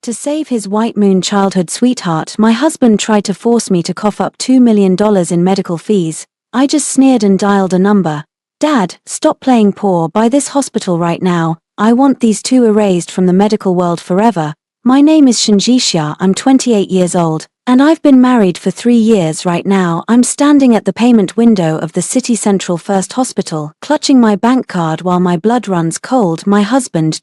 To save his White Moon childhood sweetheart, my husband tried to force me to cough up $2 million in medical fees. I just sneered and dialed a number. Dad, stop playing poor, buy this hospital right now. I want these two erased from the medical world forever. My name is Shinjishia, I'm 28 years old, and I've been married for 3 years right now. I'm standing at the payment window of the City Central First Hospital, clutching my bank card while my blood runs cold. My husband,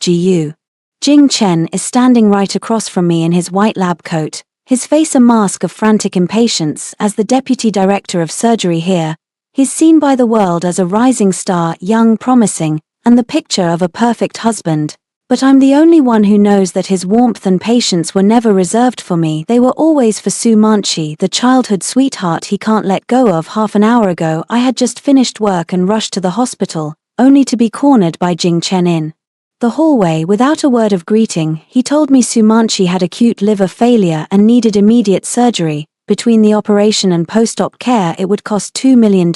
Jing Chen, is standing right across from me in his white lab coat, his face a mask of frantic impatience. As the deputy director of surgery here, he's seen by the world as a rising star, young, promising, and the picture of a perfect husband. But I'm the only one who knows that his warmth and patience were never reserved for me. They were always for Su Manchi, the childhood sweetheart he can't let go of. Half an hour ago I had just finished work and rushed to the hospital, only to be cornered by Jing Chen in the hallway. Without a word of greeting, he told me Su Manchi had acute liver failure and needed immediate surgery. Between the operation and post-op care it would cost $2 million.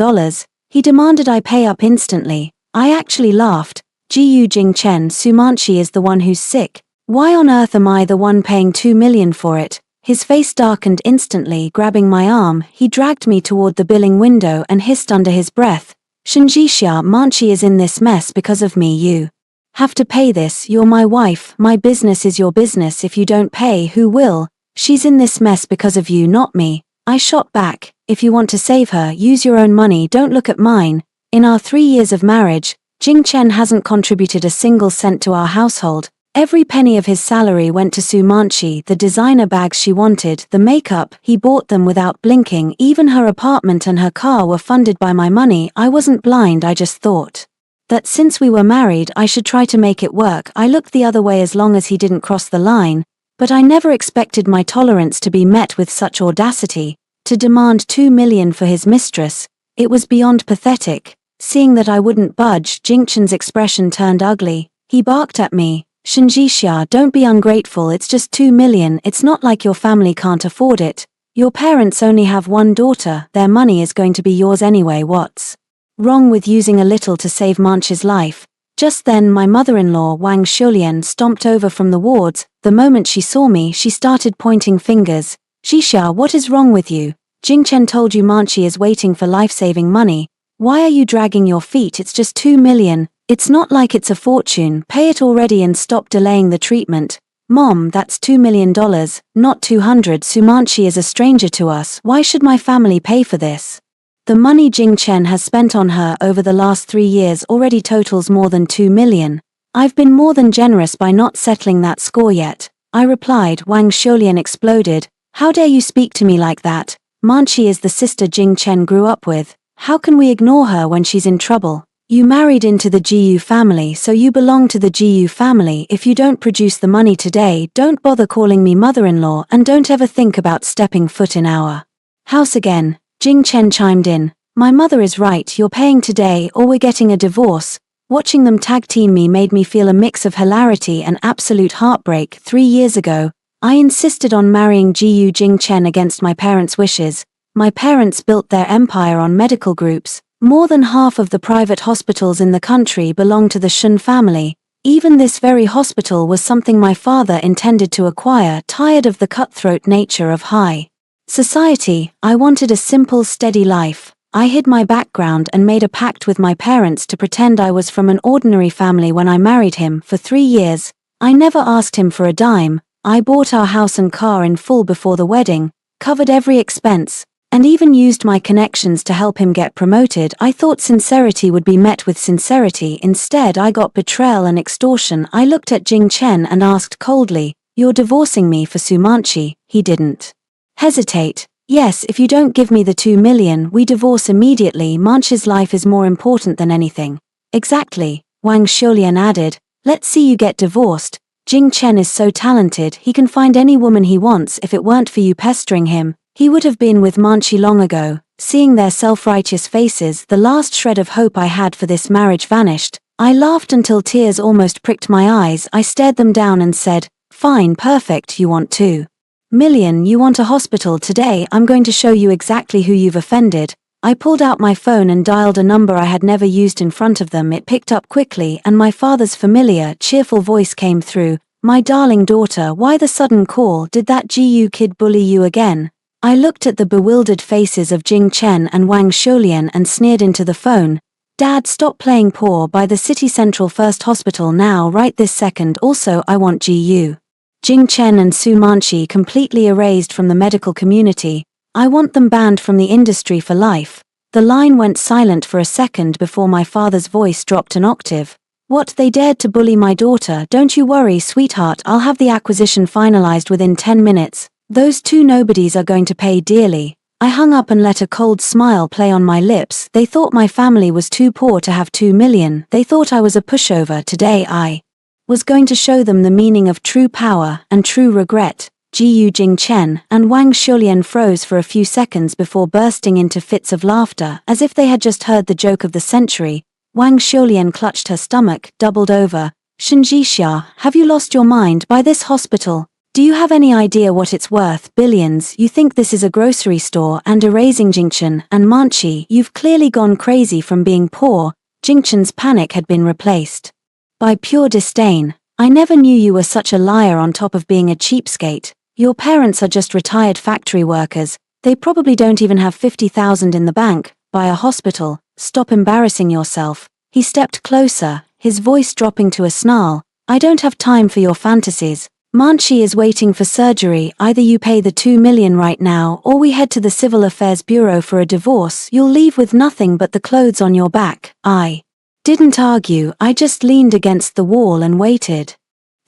He demanded I pay up instantly. I actually laughed. Jing Chen, Su Manchi is the one who's sick. Why on earth am I the one paying $2 million for it? His face darkened instantly. Grabbing my arm, he dragged me toward the billing window and hissed under his breath, Shinjishia, Manchi is in this mess because of me. You have to pay this. You're my wife. My business is your business. If you don't pay, who will? She's in this mess because of you, not me. I shot back. If you want to save her, use your own money, don't look at mine. In our 3 years of marriage, Jing Chen hasn't contributed a single cent to our household. Every penny of his salary went to Su Manchi. The designer bags she wanted, the makeup, he bought them without blinking. Even her apartment and her car were funded by my money. I wasn't blind, I just thought that since we were married I should try to make it work. I looked the other way as long as he didn't cross the line, but I never expected my tolerance to be met with such audacity. To demand $2 million for his mistress, it was beyond pathetic. Seeing that I wouldn't budge, Jing Chen's expression turned ugly. He barked at me, Shinjishia, don't be ungrateful, it's just $2 million, it's not like your family can't afford it. Your parents only have one daughter, their money is going to be yours anyway. What's wrong with using a little to save Manchi's life? Just then my mother-in-law Wang Shulian stomped over from the wards. The moment she saw me she started pointing fingers. Jishia, what is wrong with you? Jing Chen told you Manchi is waiting for life-saving money. Why are you dragging your feet? It's just $2 million. It's not like it's a fortune. Pay it already and stop delaying the treatment. Mom, that's $2 million, not 200. Su Manchi is a stranger to us. Why should my family pay for this? The money Jing Chen has spent on her over the last 3 years already totals more than $2 million. I've been more than generous by not settling that score yet, I replied. Wang Shulian exploded. How dare you speak to me like that? Manchi is the sister Jing Chen grew up with. How can we ignore her when she's in trouble? You married into the GU family, so you belong to the GU family. If you don't produce the money today, don't bother calling me mother-in-law and don't ever think about stepping foot in our house again. Jing Chen chimed in. My mother is right, you're paying today or we're getting a divorce. Watching them tag team me made me feel a mix of hilarity and absolute heartbreak. 3 years ago, I insisted on marrying Jing Chen against my parents' wishes. My parents built their empire on medical groups. More than half of the private hospitals in the country belong to the Shun family. Even this very hospital was something my father intended to acquire. Tired of the cutthroat nature of high society, I wanted a simple, steady life. I hid my background and made a pact with my parents to pretend I was from an ordinary family when I married him. For 3 years, I never asked him for a dime. I bought our house and car in full before the wedding, covered every expense, and even used my connections to help him get promoted. I thought sincerity would be met with sincerity. Instead, I got betrayal and extortion. I looked at Jing Chen and asked coldly, "You're divorcing me for Su Manchi?" He didn't hesitate. "Yes, if you don't give me the $2 million, we divorce immediately. Manchi's life is more important than anything." "Exactly," Wang Shulian added. "Let's see you get divorced. Jing Chen is so talented, he can find any woman he wants. If it weren't for you pestering him, he would have been with Manchi long ago." Seeing their self-righteous faces, the last shred of hope I had for this marriage vanished. I laughed until tears almost pricked my eyes. I stared them down and said, "Fine, perfect, you want $2 million, you want a hospital today, I'm going to show you exactly who you've offended." I pulled out my phone and dialed a number I had never used in front of them. It picked up quickly and my father's familiar, cheerful voice came through. My darling daughter, why the sudden call? Did that GU kid bully you again? I looked at the bewildered faces of Jing Chen and Wang Shoulian and sneered into the phone. Dad, stop playing poor by the City Central First Hospital now, right this second. Also, I want GU. Jing Chen and Su Manchi completely erased from the medical community. I want them banned from the industry for life. The line went silent for a second before my father's voice dropped an octave. What, they dared to bully my daughter? Don't you worry, sweetheart, I'll have the acquisition finalized within 10 minutes. Those two nobodies are going to pay dearly. I hung up and let a cold smile play on my lips. They thought my family was too poor to have 2 million. They thought I was a pushover. Today I was going to show them the meaning of true power and true regret. Jiu Jing Chen and Wang Shoulian froze for a few seconds before bursting into fits of laughter, as if they had just heard the joke of the century. Wang Shoulian clutched her stomach, doubled over. Shen Jixia, have you lost your mind? By this hospital? Do you have any idea what it's worth? Billions. You think this is a grocery store and erasing Jingchen and Manchi? You've clearly gone crazy from being poor. Jingchen's panic had been replaced by pure disdain. I never knew you were such a liar on top of being a cheapskate. Your parents are just retired factory workers. They probably don't even have 50,000 in the bank. Buy a hospital. Stop embarrassing yourself. He stepped closer, his voice dropping to a snarl. I don't have time for your fantasies. Manchi is waiting for surgery. Either you pay the 2 million right now or we head to the Civil Affairs Bureau for a divorce. You'll leave with nothing but the clothes on your back. I didn't argue, I just leaned against the wall and waited.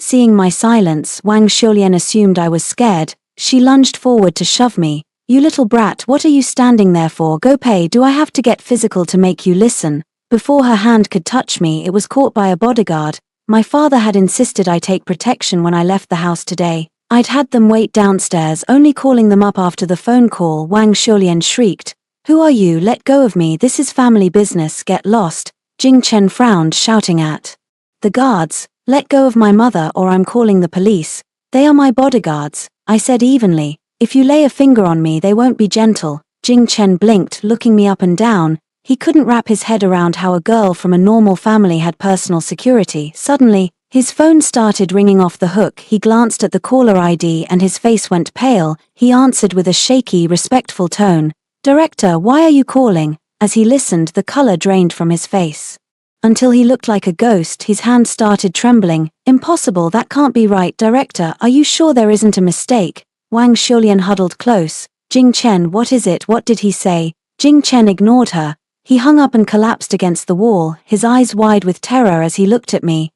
Seeing my silence, Wang Shoulian assumed I was scared. She lunged forward to shove me. You little brat, what are you standing there for? Go pay. Do I have to get physical to make you listen? Before her hand could touch me, it was caught by a bodyguard. My father had insisted I take protection when I left the house today. I'd had them wait downstairs, only calling them up after the phone call. Wang Shoulian shrieked. Who are you? Let go of me. This is family business. Get lost. Jing Chen frowned, shouting at the guards. Let go of my mother or I'm calling the police. They are my bodyguards, I said evenly. If you lay a finger on me, they won't be gentle. Jing Chen blinked, looking me up and down. He couldn't wrap his head around how a girl from a normal family had personal security. Suddenly, his phone started ringing off the hook. He glanced at the caller ID and his face went pale. He answered with a shaky, respectful tone. Director, why are you calling? As he listened, the color drained from his face. Until he looked like a ghost, his hand started trembling. Impossible, that can't be right. Director, are you sure there isn't a mistake? Wang Shoulian huddled close. Jing Chen, what is it? What did he say? Jing Chen ignored her. He hung up and collapsed against the wall, his eyes wide with terror as he looked at me.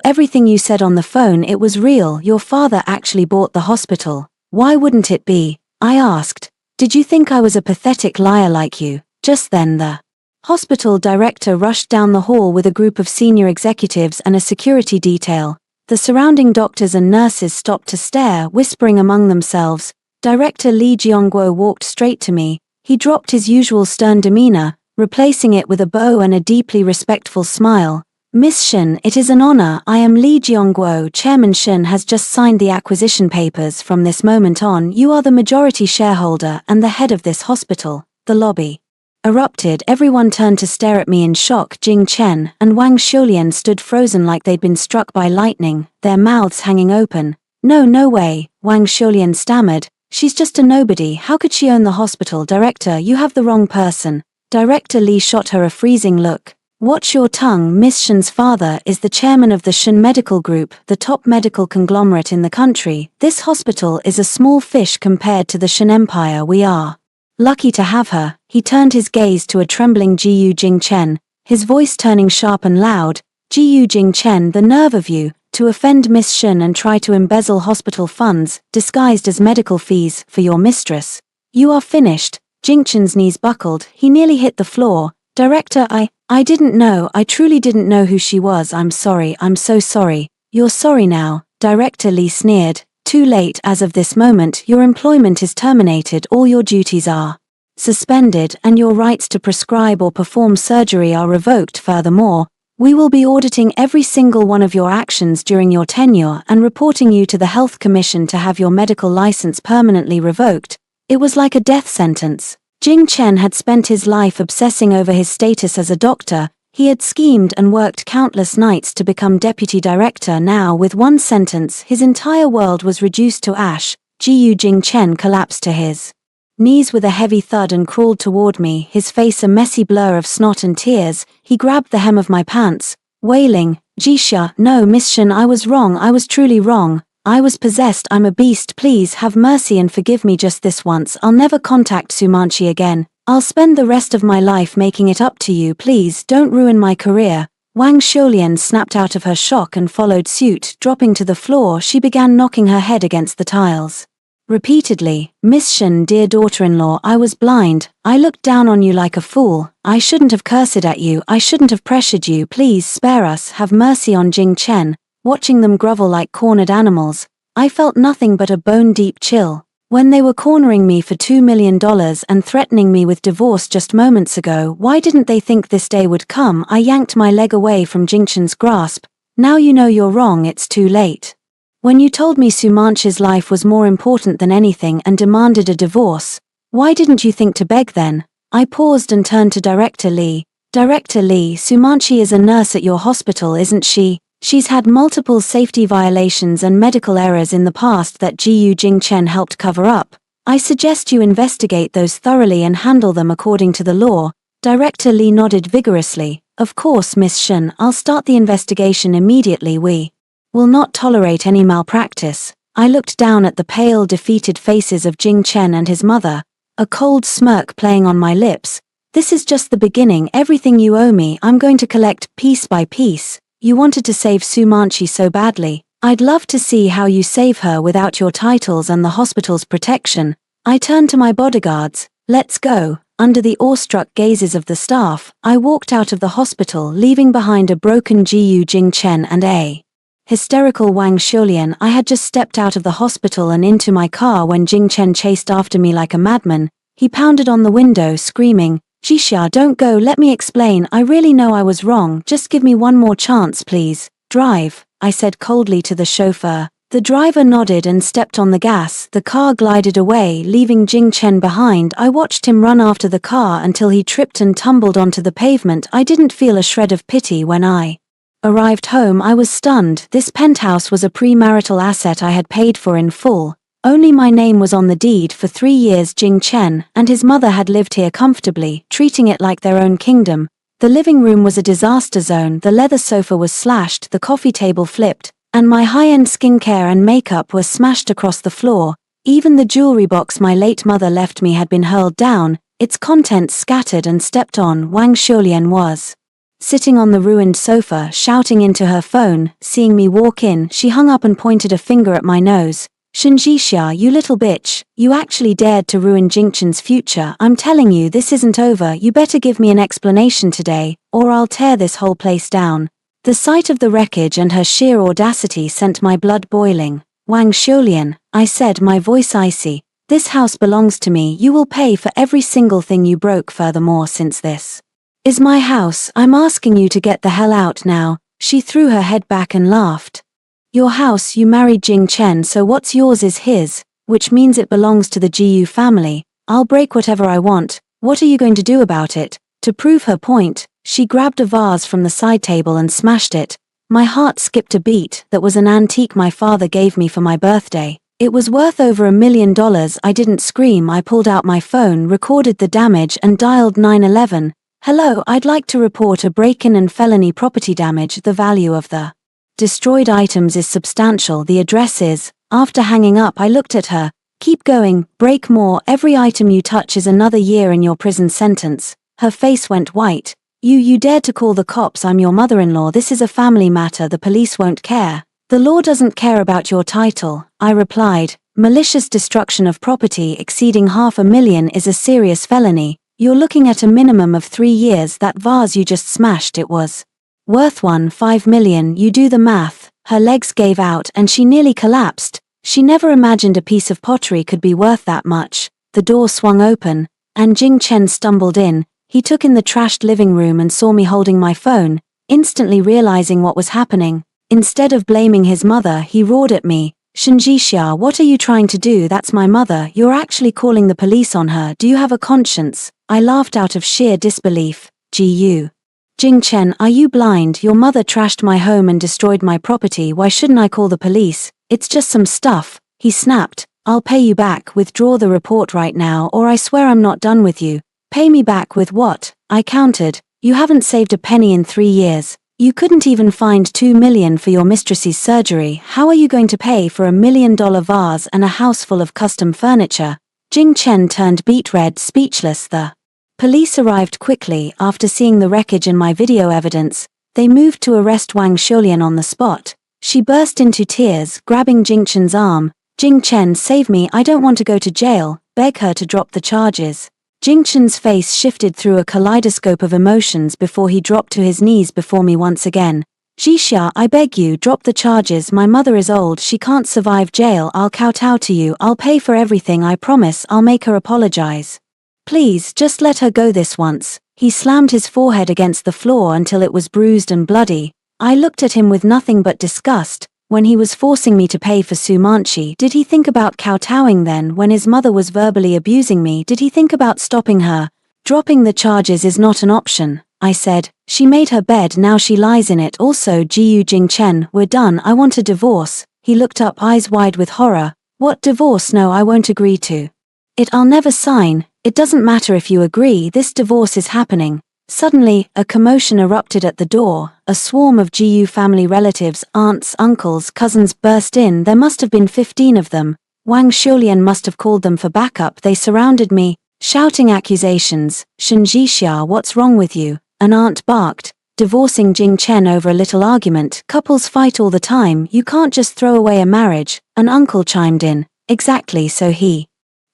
Everything you said on the phone, it was real. Your father actually bought the hospital. Why wouldn't it be? I asked. Did you think I was a pathetic liar like you? Just then the hospital director rushed down the hall with a group of senior executives and a security detail. The surrounding doctors and nurses stopped to stare, whispering among themselves. Director Li Jiongguo walked straight to me. He dropped his usual stern demeanor, replacing it with a bow and a deeply respectful smile. Miss Shen, it is an honor. I am Li Jiongguo. Chairman Shen has just signed the acquisition papers. From this moment on, you are the majority shareholder and the head of this hospital. The lobby erupted. Everyone turned to stare at me in shock. Jing Chen and Wang Shoulian stood frozen like they'd been struck by lightning, their mouths hanging open. No way, Wang Shoulian stammered. She's just a nobody. How could she own the hospital? Director, you have the wrong person. Director Li shot her a freezing look. Watch your tongue. Miss Shen's father is the chairman of the Shen Medical Group, the top medical conglomerate in the country. This hospital is a small fish compared to the Shen Empire. We are lucky to have her. He turned his gaze to a trembling Jiu Jing Chen, his voice turning sharp and loud. Jiu Jing Chen, the nerve of you, to offend Miss Shen and try to embezzle hospital funds, disguised as medical fees, for your mistress. You are finished. Jing Chen's knees buckled, he nearly hit the floor. Director, I didn't know, I truly didn't know who she was. I'm sorry, I'm so sorry. You're sorry now, Director Li sneered. Too late. As of this moment, your employment is terminated. All your duties are suspended and your rights to prescribe or perform surgery are revoked. Furthermore, we will be auditing every single one of your actions during your tenure and reporting you to the Health Commission to have your medical license permanently revoked. It was like a death sentence. Jing Chen had spent his life obsessing over his status as a doctor. He had schemed and worked countless nights to become deputy director. Now, with one sentence, his entire world was reduced to ash. Ji Jing-chen collapsed to his knees with a heavy thud and crawled toward me, his face a messy blur of snot and tears. He grabbed the hem of my pants, wailing, "Jixia, no, Miss Shen, I was wrong, I was truly wrong. I was possessed, I'm a beast, please have mercy and forgive me just this once. I'll never contact Sumanchi again. I'll spend the rest of my life making it up to you, please don't ruin my career." Wang Xiulian snapped out of her shock and followed suit. Dropping to the floor, she began knocking her head against the tiles repeatedly. "Miss Shen, dear daughter-in-law, I was blind. I looked down on you like a fool. I shouldn't have cursed at you, I shouldn't have pressured you. Please spare us, have mercy on Jing Chen." Watching them grovel like cornered animals, I felt nothing but a bone-deep chill. When they were cornering me for $2 million and threatening me with divorce just moments ago, why didn't they think this day would come? I yanked my leg away from Jingchen's grasp. "Now you know you're wrong, it's too late. When you told me Sumanchi's life was more important than anything and demanded a divorce, why didn't you think to beg then?" I paused and turned to Director Li. "Director Li, Sumanchi is a nurse at your hospital, isn't she? She's had multiple safety violations and medical errors in the past that Ji Jing-chen helped cover up. I suggest you investigate those thoroughly and handle them according to the law." Director Li nodded vigorously. "Of course, Miss Shen, I'll start the investigation immediately. We will not tolerate any malpractice." I looked down at the pale, defeated faces of Jing Chen and his mother, a cold smirk playing on my lips. "This is just the beginning. Everything you owe me, I'm going to collect piece by piece. You wanted to save Sumanchi so badly. I'd love to see how you save her without your titles and the hospital's protection." I turned to my bodyguards. "Let's go." Under the awestruck gazes of the staff, I walked out of the hospital, leaving behind a broken Ji Jing-chen and a hysterical Wang Xiulian. I had just stepped out of the hospital and into my car when Jing-chen chased after me like a madman. He pounded on the window, screaming, "Jixia, don't go, let me explain. I really know I was wrong, just give me one more chance please." "Drive," I said coldly to the chauffeur. The driver nodded and stepped on the gas. The car glided away, leaving Jing Chen behind. I watched him run after the car until he tripped and tumbled onto the pavement. I didn't feel a shred of pity when I arrived home. I was stunned. This penthouse was a premarital asset I had paid for in full. Only my name was on the deed. For 3 years Jing Chen and his mother had lived here comfortably, treating it like their own kingdom. The living room was a disaster zone. The leather sofa was slashed, the coffee table flipped, and my high-end skincare and makeup were smashed across the floor. Even the jewelry box my late mother left me had been hurled down, its contents scattered and stepped on. Wang Xiulian was sitting on the ruined sofa, shouting into her phone. Seeing me walk in, she hung up and pointed a finger at my nose. "Shinjixia, you little bitch, you actually dared to ruin Jingchen's future. I'm telling you, this isn't over. You better give me an explanation today, or I'll tear this whole place down." The sight of the wreckage and her sheer audacity sent my blood boiling. "Wang Xiulian," I said, my voice icy, "this house belongs to me. You will pay for every single thing you broke. Furthermore, since this is my house, I'm asking you to get the hell out now." She threw her head back and laughed. "Your house, you married Jing Chen, so what's yours is his, which means it belongs to the Jiu family. I'll break whatever I want. What are you going to do about it?" To prove her point, she grabbed a vase from the side table and smashed it. My heart skipped a beat. That was an antique my father gave me for my birthday. It was worth over $1 million. I didn't scream. I pulled out my phone, recorded the damage and dialed 911. "Hello, I'd like to report a break-in and felony property damage. The value of the destroyed items is substantial. The address is..." After hanging up, I looked at her. "Keep going, break more. Every item you touch is another year in your prison sentence." Her face went white. You dared to call the cops. I'm your mother-in-law. This is a family matter. The police won't care." "The law doesn't care about your title," I replied. "Malicious destruction of property exceeding $500,000 is a serious felony. You're looking at a minimum of 3 years. That vase you just smashed, it was worth $5 million. You do the math." Her legs gave out and she nearly collapsed. She never imagined a piece of pottery could be worth that much. The door swung open, and Jing Chen stumbled in. He took in the trashed living room and saw me holding my phone, instantly realizing what was happening. Instead of blaming his mother, he roared at me. "Shinjixia, what are you trying to do? That's my mother. You're actually calling the police on her. Do you have a conscience?" I laughed out of sheer disbelief. "Gu Jing Chen, are you blind? Your mother trashed my home and destroyed my property. Why shouldn't I call the police? It's just some stuff, he snapped. I'll pay you back. Withdraw the report right now or I swear I'm not done with you. Pay me back with what? I countered. You haven't saved a penny in 3 years. You couldn't even find $2 million for your mistress's surgery. How are you going to pay for $1 million vase and a house full of custom furniture? Jing Chen turned beet red, speechless. The police arrived quickly after seeing the wreckage in my video evidence. They moved to arrest Wang Xiulian on the spot. She burst into tears, grabbing Jing Chen's arm. Jing Chen, save me, I don't want to go to jail. Beg her to drop the charges. Jing Chen's face shifted through a kaleidoscope of emotions before he dropped to his knees before me once again. Jixia, I beg you, drop the charges. My mother is old, she can't survive jail. I'll kowtow to you, I'll pay for everything, I promise. I'll make her apologize. Please, just let her go this once. He slammed his forehead against the floor until it was bruised and bloody. I looked at him with nothing but disgust. When he was forcing me to pay for Su Manchi, did he think about kowtowing then? When his mother was verbally abusing me, did he think about stopping her? Dropping the charges is not an option, I said. She made her bed, now she lies in it. Also, Jiu Jing Chen, we're done, I want a divorce. He looked up, eyes wide with horror. What divorce? No, I won't agree to it. I'll never sign. It doesn't matter if you agree, this divorce is happening. Suddenly, a commotion erupted at the door. A swarm of GU family relatives, aunts, uncles, cousins burst in. There must have been 15 of them. Wang Xiulian must have called them for backup. They surrounded me, shouting accusations. Shen Jixia, what's wrong with you? An aunt barked. Divorcing Jing Chen over a little argument. Couples fight all the time, you can't just throw away a marriage. An uncle chimed in. Exactly, so he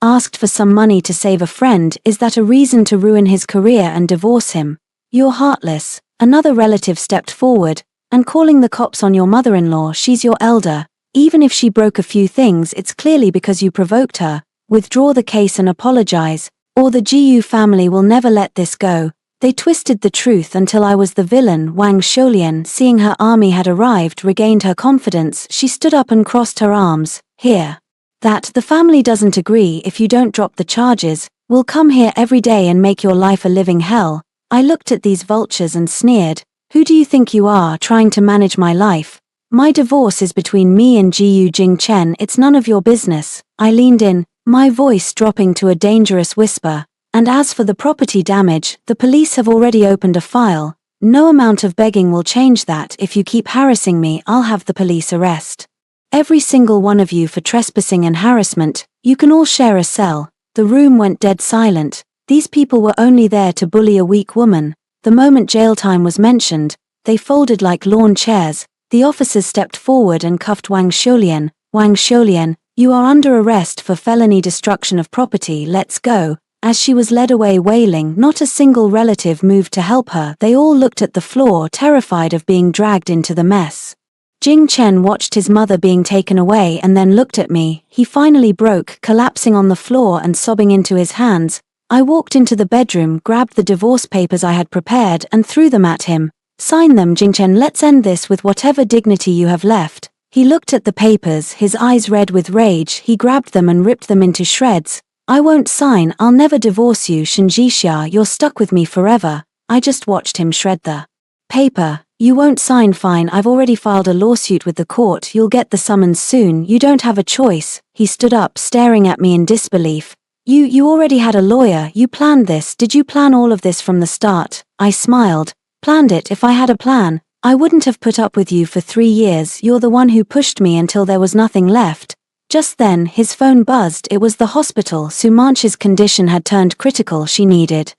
asked for some money to save a friend. Is that a reason to ruin his career and divorce him? You're heartless. Another relative stepped forward, and calling the cops on your mother-in-law. She's your elder. Even if she broke a few things, it's clearly because you provoked her. Withdraw the case and apologize, or the GU family will never let this go. They twisted the truth until I was the villain. Wang Xiulian, seeing her army had arrived, regained her confidence. She stood up and crossed her arms. Here. That the family doesn't agree. If you don't drop the charges, we'll come here every day and make your life a living hell. I looked at these vultures and sneered. Who do you think you are, trying to manage my life? My divorce is between me and Jiu Jing Chen, it's none of your business. I leaned in, my voice dropping to a dangerous whisper. And as for the property damage, the police have already opened a file. No amount of begging will change that. If you keep harassing me, I'll have the police arrest every single one of you for trespassing and harassment. You can all share a cell. The room went dead silent. These people were only there to bully a weak woman. The moment jail time was mentioned, they folded like lawn chairs. The officers stepped forward and cuffed Wang Xiulian. Wang Xiulian, you are under arrest for felony destruction of property. Let's go. As she was led away wailing, not a single relative moved to help her. They all looked at the floor, terrified of being dragged into the mess. Jing Chen watched his mother being taken away and then looked at me. He finally broke, collapsing on the floor and sobbing into his hands. I walked into the bedroom, grabbed the divorce papers I had prepared and threw them at him. Sign them, Jing Chen, let's end this with whatever dignity you have left. He looked at the papers, his eyes red with rage. He grabbed them and ripped them into shreds. I won't sign, I'll never divorce you, Shen Jixia, you're stuck with me forever. I just watched him shred the paper. You won't sign, fine, I've already filed a lawsuit with the court, you'll get the summons soon, you don't have a choice. He stood up, staring at me in disbelief. You already had a lawyer, you planned this, did you plan all of this from the start? I smiled. Planned it. If I had a plan, I wouldn't have put up with you for 3 years, you're the one who pushed me until there was nothing left. Just then, his phone buzzed. It was the hospital. Su Manchi's condition had turned critical, she needed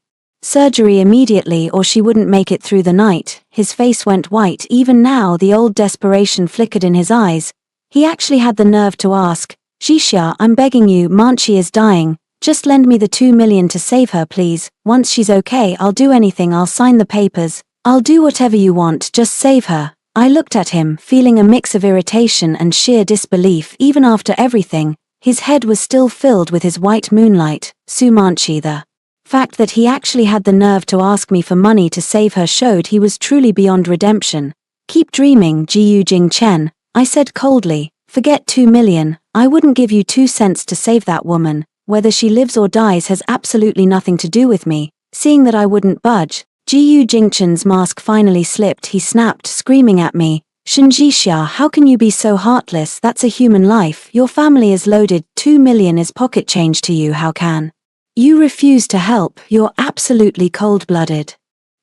surgery immediately or she wouldn't make it through the night. His face went white. Even now the old desperation flickered in his eyes. He actually had the nerve to ask, Jixia, I'm begging you, Manchi is dying. Just lend me the 2 million to save her, please. Once she's okay, I'll do anything, I'll sign the papers. I'll do whatever you want, just save her. I looked at him, feeling a mix of irritation and sheer disbelief. Even after everything, his head was still filled with his white moonlight. Su Manchi, the fact that he actually had the nerve to ask me for money to save her showed he was truly beyond redemption. Keep dreaming, Jiu Jing Chen, I said coldly. Forget 2 million, I wouldn't give you 2 cents to save that woman. Whether she lives or dies has absolutely nothing to do with me. Seeing that I wouldn't budge, Ji Jingchen's mask finally slipped. He snapped, screaming at me, Shen Jixia, how can you be so heartless? That's a human life. Your family is loaded. 2 million is pocket change to you. How can you refuse to help? You're absolutely cold-blooded.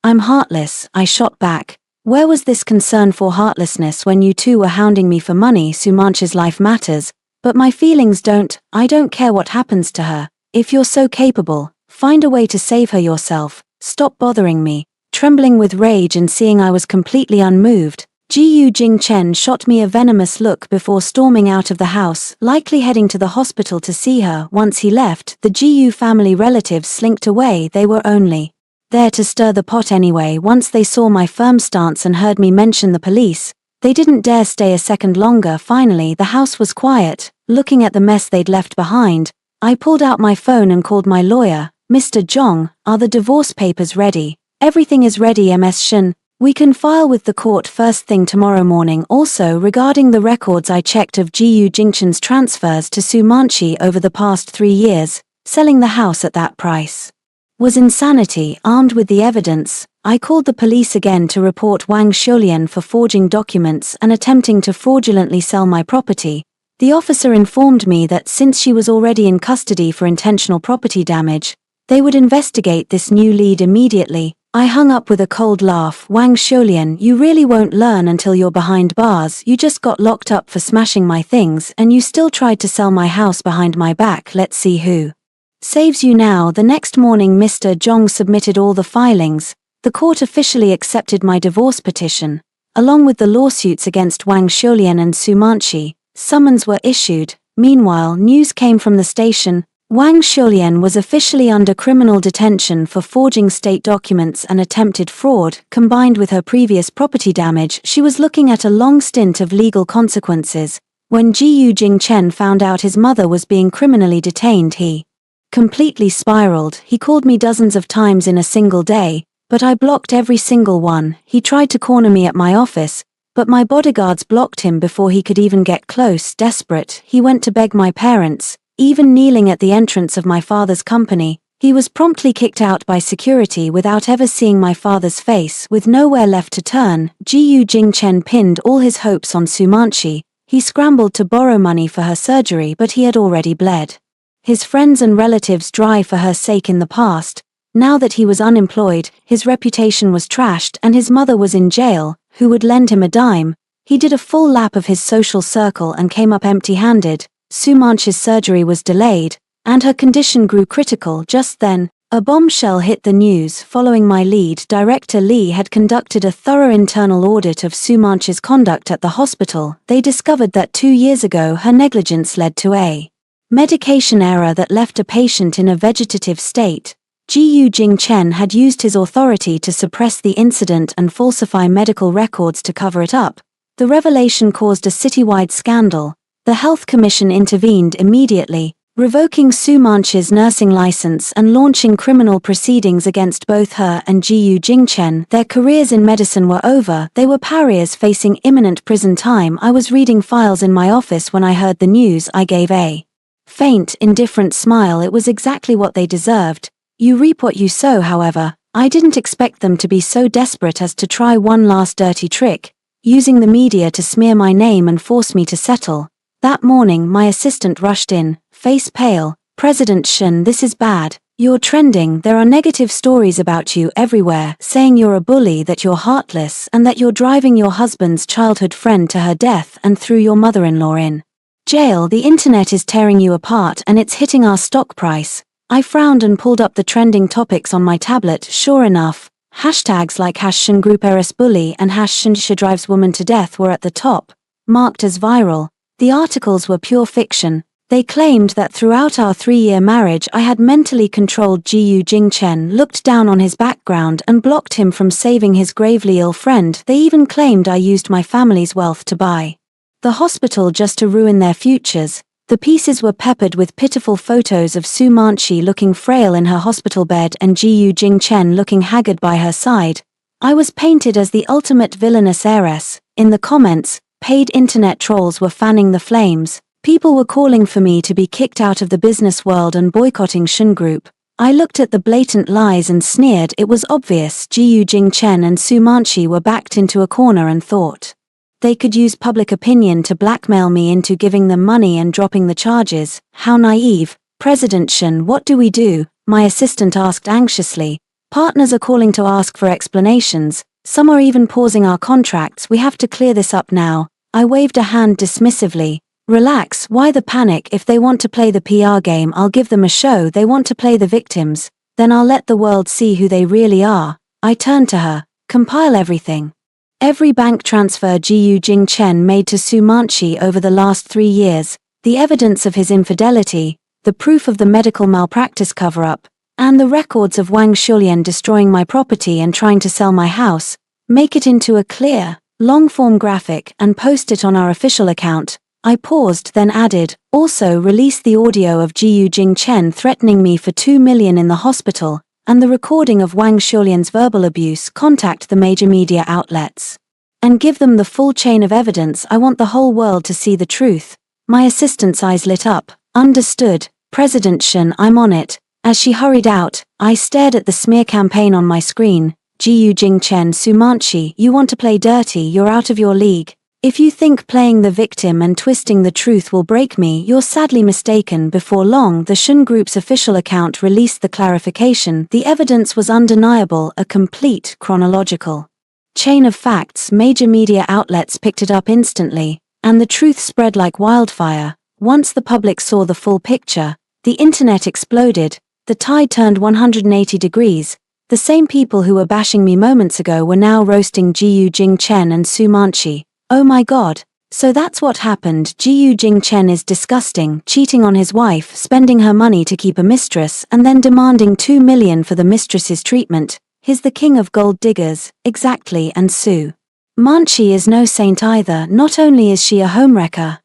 I'm heartless, I shot back. Where was this concern for heartlessness when you two were hounding me for money? Sumanch's life matters, but my feelings don't. I don't care what happens to her. If you're so capable, find a way to save her yourself. Stop bothering me. Trembling with rage and seeing I was completely unmoved, Ji Jingchen shot me a venomous look before storming out of the house, likely heading to the hospital to see her. Once he left, the Ji family relatives slinked away. They were only there to stir the pot anyway. Once they saw my firm stance and heard me mention the police, they didn't dare stay a second longer. Finally, the house was quiet. Looking at the mess they'd left behind, I pulled out my phone and called my lawyer. Mr. Zhong, are the divorce papers ready? Everything is ready, Ms. Shen. We can file with the court first thing tomorrow morning. Also, regarding the records I checked of Ji Jingchen's transfers to Sumanchi over the past 3 years, selling the house at that price was insanity. Armed with the evidence, I called the police again to report Wang Xiulian for forging documents and attempting to fraudulently sell my property. The officer informed me that since she was already in custody for intentional property damage, they would investigate this new lead immediately. I hung up with a cold laugh. Wang Xiulian, you really won't learn until you're behind bars. You just got locked up for smashing my things and you still tried to sell my house behind my back. Let's see who saves you now. The next morning Mr. Zhong submitted all the filings. The court officially accepted my divorce petition, along with the lawsuits against Wang Xiulian and Sumanchi. Summons were issued. Meanwhile, news came from the station. Wang Xiulian was officially under criminal detention for forging state documents and attempted fraud. Combined with her previous property damage, she was looking at a long stint of legal consequences. When Ji Jingchen found out his mother was being criminally detained, he completely spiraled. He called me dozens of times in a single day, but I blocked every single one. He tried to corner me at my office, but my bodyguards blocked him before he could even get close. Desperate, he went to beg my parents. Even kneeling at the entrance of my father's company, he was promptly kicked out by security without ever seeing my father's face. With nowhere left to turn, Ji Jingchen pinned all his hopes on Sumanchi. He scrambled to borrow money for her surgery, but he had already bled his friends and relatives dry for her sake in the past. Now that he was unemployed, his reputation was trashed and his mother was in jail. Who would lend him a dime? He did a full lap of his social circle and came up empty-handed. Sumanchi's surgery was delayed, and her condition grew critical. Just then, a bombshell hit the news. Following my lead, Director Li had conducted a thorough internal audit of Sumanchi's conduct at the hospital. They discovered that 2 years ago her negligence led to a medication error that left a patient in a vegetative state. Ji Jingchen had used his authority to suppress the incident and falsify medical records to cover it up. The revelation caused a citywide scandal. The Health Commission intervened immediately, revoking Sumanchi's nursing license and launching criminal proceedings against both her and Ji Jingchen. Their careers in medicine were over. They were pariahs facing imminent prison time. I was reading files in my office when I heard the news. I gave a faint, indifferent smile. It was exactly what they deserved. You reap what you sow. However, I didn't expect them to be so desperate as to try one last dirty trick, using the media to smear my name and force me to settle. That morning my assistant rushed in, face pale. President Shen, this is bad. You're trending. There are negative stories about you everywhere, saying you're a bully, that you're heartless, and that you're driving your husband's childhood friend to her death and threw your mother-in-law in jail. The internet is tearing you apart and it's hitting our stock price. I frowned and pulled up the trending topics on my tablet. Sure enough, hashtags like #ShenGroup and #ShenDrives were at the top, marked as viral. The articles were pure fiction. They claimed that throughout our 3-year marriage I had mentally controlled Ji Jingchen, looked down on his background and blocked him from saving his gravely ill friend. They even claimed I used my family's wealth to buy the hospital just to ruin their futures. The pieces were peppered with pitiful photos of Sumanchi looking frail in her hospital bed and Ji Jingchen looking haggard by her side. I was painted as the ultimate villainous heiress. In the comments, paid internet trolls were fanning the flames. People were calling for me to be kicked out of the business world and boycotting Shen Group. I looked at the blatant lies and sneered. It was obvious Jiu Jingchen and Su Manchi were backed into a corner and thought they could use public opinion to blackmail me into giving them money and dropping the charges. How naive. President Shen, what do we do? My assistant asked anxiously. Partners are calling to ask for explanations. Some are even pausing our contracts. We have to clear this up now. I waved a hand dismissively. Relax, why the panic? If they want to play the PR game, I'll give them a show. They want to play the victims, then I'll let the world see who they really are. I turned to her. Compile everything. Every bank transfer Jiu Jingchen made to Su Manchi over the last 3 years, the evidence of his infidelity, the proof of the medical malpractice cover-up, and the records of Wang Shulian destroying my property and trying to sell my house. Make it into a clear, long-form graphic and post it on our official account. I paused, then added, also release the audio of Jiu Jingchen threatening me for 2 million in the hospital, and the recording of Wang Shulian's verbal abuse. Contact the major media outlets and give them the full chain of evidence. I want the whole world to see the truth. My assistant's eyes lit up. Understood, President Shen, I'm on it. As she hurried out, I stared at the smear campaign on my screen. Jiu Jingchen, Su Manchi, you want to play dirty? You're out of your league. If you think playing the victim and twisting the truth will break me, you're sadly mistaken. Before long, the Shen Group's official account released the clarification. The evidence was undeniable, a complete, chronological chain of facts. Major media outlets picked it up instantly, and the truth spread like wildfire. Once the public saw the full picture, the internet exploded. The tide turned 180 degrees. The same people who were bashing me moments ago were now roasting Jiu Jingchen and Su Manchi. Oh my god, so that's what happened. Jiu Jingchen is disgusting, cheating on his wife, spending her money to keep a mistress, and then demanding 2 million for the mistress's treatment. He's the king of gold diggers, exactly, and Su Manchi is no saint either. Not only is she a homewrecker,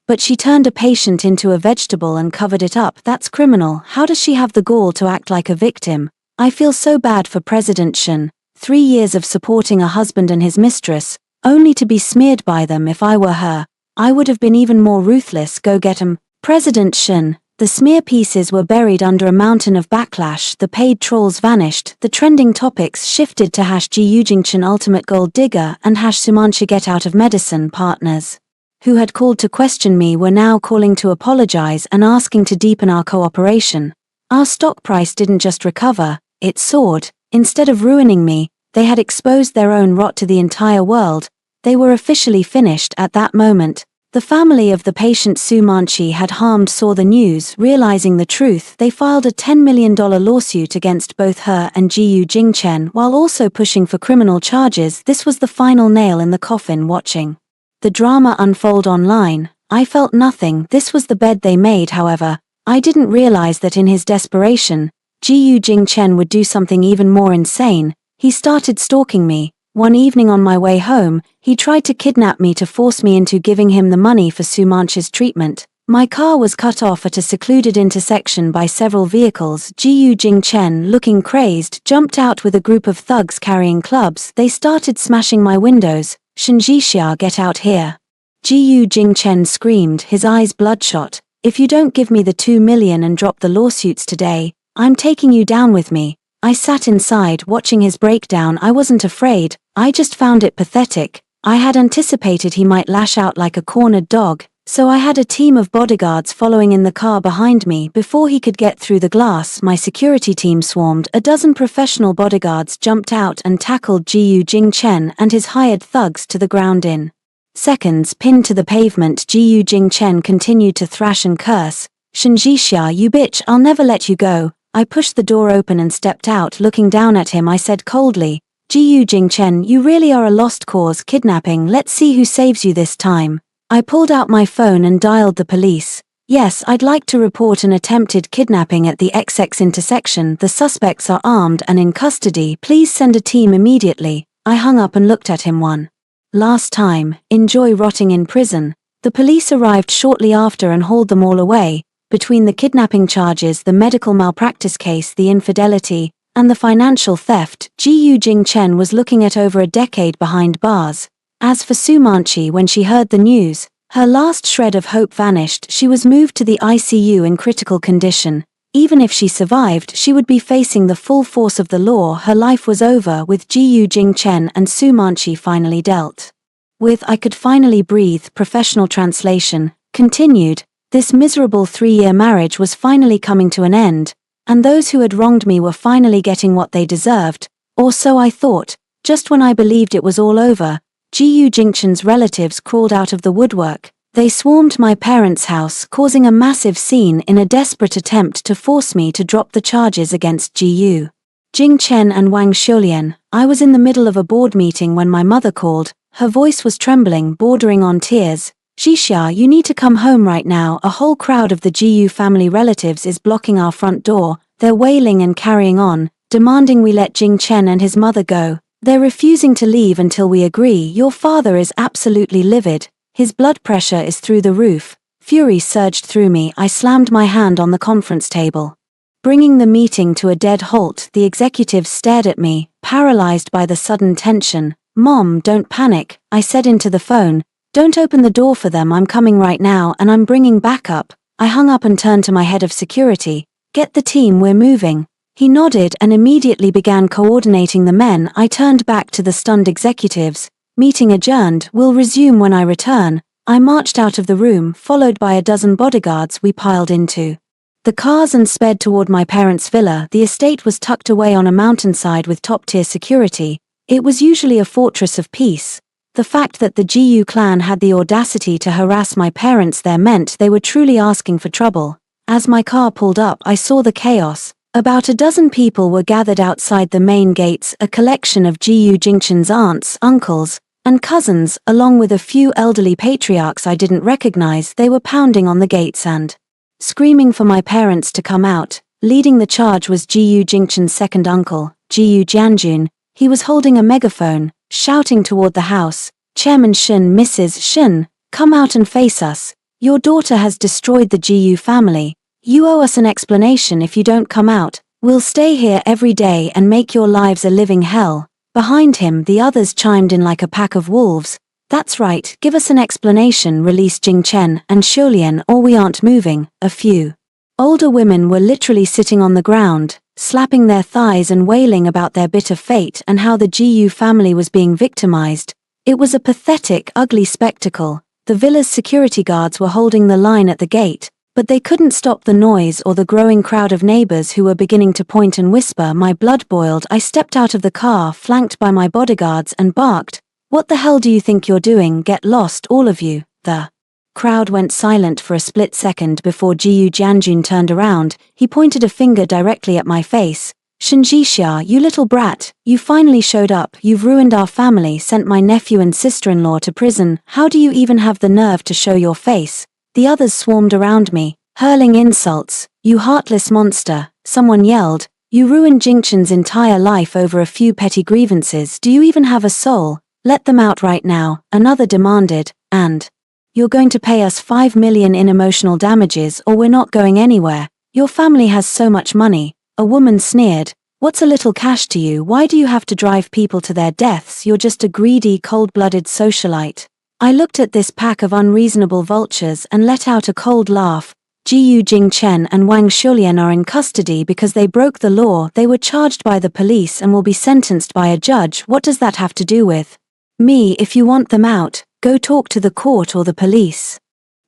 but she turned a patient into a vegetable and covered it up. That's criminal. How does she have the gall to act like a victim? I feel so bad for President Shen. 3 years of supporting a husband and his mistress, only to be smeared by them. If I were her, I would have been even more ruthless. Go get 'em. President Shen. The smear pieces were buried under a mountain of backlash. The paid trolls vanished. The trending topics shifted to #Jiu Jingchen Ultimate Gold Digger and #Su Manchi Get Out of Medicine. Partners who had called to question me were now calling to apologize and asking to deepen our cooperation. Our stock price didn't just recover, it soared. Instead of ruining me, they had exposed their own rot to the entire world. They were officially finished at that moment. The family of the patient Su Manchi had harmed saw the news. Realizing the truth, they filed a $10 million lawsuit against both her and Jiu Jingchen while also pushing for criminal charges. This was the final nail in the coffin. Watching the drama unfold online, I felt nothing. This was the bed they made. However, I didn't realize that in his desperation, Jiu Jingchen would do something even more insane. He started stalking me. One evening on my way home, he tried to kidnap me to force me into giving him the money for Su Manchi's treatment. My car was cut off at a secluded intersection by several vehicles. Jiu Jingchen, looking crazed, jumped out with a group of thugs carrying clubs. They started smashing my windows. "Shenjixia, get out here!" Jiu Jingchen screamed, his eyes bloodshot. "If you don't give me the 2 million and drop the lawsuits today, I'm taking you down with me." I sat inside, watching his breakdown. I wasn't afraid, I just found it pathetic. I had anticipated he might lash out like a cornered dog, so I had a team of bodyguards following in the car behind me. Before he could get through the glass, my security team swarmed. A dozen professional bodyguards jumped out and tackled Jiu Jingchen and his hired thugs to the ground in seconds. Pinned to the pavement, Jiu Jingchen continued to thrash and curse. "Shenjixia, you bitch, I'll never let you go." I pushed the door open and stepped out. Looking down at him, I said coldly, "Jiu Jingchen, you really are a lost cause. Kidnapping, let's see who saves you this time." I pulled out my phone and dialed the police. "Yes, I'd like to report an attempted kidnapping at the XX intersection. The suspects are armed and in custody. Please send a team immediately." I hung up and looked at him one last time. Enjoy rotting in prison. The police arrived shortly after and hauled them all away. Between the kidnapping charges, the medical malpractice case, the infidelity, and the financial theft, Jiu Jingchen was looking at over a decade behind bars. As for Su Manchi, when she heard the news, her last shred of hope vanished. She was moved to the ICU in critical condition. Even if she survived, she would be facing the full force of the law. Her life was over with Jiyu Jingchen, and Su Manchi finally dealt with. I could finally breathe. Professional translation continued. This miserable 3-year marriage was finally coming to an end, and those who had wronged me were finally getting what they deserved, or so I thought. Just when I believed it was all over, Jiyu Jingchen's relatives crawled out of the woodwork. They swarmed my parents' house, causing a massive scene in a desperate attempt to force me to drop the charges against Jiyu Jingchen and Wang Xiulian. I was in the middle of a board meeting when my mother called. Her voice was trembling, bordering on tears. Xixia, you need to come home right now. A whole crowd of the Jiyu family relatives is blocking our front door. They're wailing and carrying on, demanding we let Jingchen and his mother go. They're refusing to leave until we agree. Your father is absolutely livid. His blood pressure is through the roof. Fury surged through me. I slammed my hand on the conference table, bringing the meeting to a dead halt. The executives stared at me, paralyzed by the sudden tension. Mom, don't panic, I said into the phone. Don't open the door for them. I'm coming right now, and I'm bringing backup. I hung up and turned to my head of security. Get the team, we're moving. He nodded and immediately began coordinating the men. I turned back to the stunned executives. Meeting adjourned, we'll resume when I return. I marched out of the room, followed by a dozen bodyguards. We piled into the cars and sped toward my parents' villa. The estate was tucked away on a mountainside with top-tier security. It was usually a fortress of peace. The fact that the Jiyu clan had the audacity to harass my parents there meant they were truly asking for trouble. As my car pulled up, I saw the chaos. About a dozen people were gathered outside the main gates, a collection of Jiyu Jingchen's aunts, uncles, and cousins, along with a few elderly patriarchs I didn't recognize. They were pounding on the gates and screaming for my parents to come out. Leading the charge was Jiyu Jingchen's second uncle, Jiyu Jianjun. He was holding a megaphone, shouting toward the house, Chairman Shen, Mrs. Shen, come out and face us. Your daughter has destroyed the Jiyu family. You owe us an explanation. If you don't come out, we'll stay here every day and make your lives a living hell. Behind him, the others chimed in like a pack of wolves. That's right, give us an explanation. Release Jingchen and Xiulian or we aren't moving. A few older women were literally sitting on the ground, slapping their thighs and wailing about their bitter fate and how the Jiyu family was being victimized. It was a pathetic, ugly spectacle. The villa's security guards were holding the line at the gate, but they couldn't stop the noise or the growing crowd of neighbors who were beginning to point and whisper. My blood boiled. I stepped out of the car, flanked by my bodyguards, and barked, "What the hell do you think you're doing? Get lost, all of you." The crowd went silent for a split second before Jiyu Jianjun turned around. He pointed a finger directly at my face. "Shenjixia, you little brat, you finally showed up. You've ruined our family, sent my nephew and sister-in-law to prison. How do you even have the nerve to show your face?" The others swarmed around me, hurling insults. "You heartless monster," someone yelled. "You ruined Jingchen's entire life over a few petty grievances. Do you even have a soul? Let them out right now," another demanded. "And you're going to pay us 5 million in emotional damages or we're not going anywhere. Your family has so much money." A woman sneered. "What's a little cash to you? Why do you have to drive people to their deaths? You're just a greedy, cold-blooded socialite." I looked at this pack of unreasonable vultures and let out a cold laugh. Jiyu Jingchen and Wang Xiulian are in custody because they broke the law. They were charged by the police and will be sentenced by a judge. What does that have to do with me? If you want them out, go talk to the court or the police.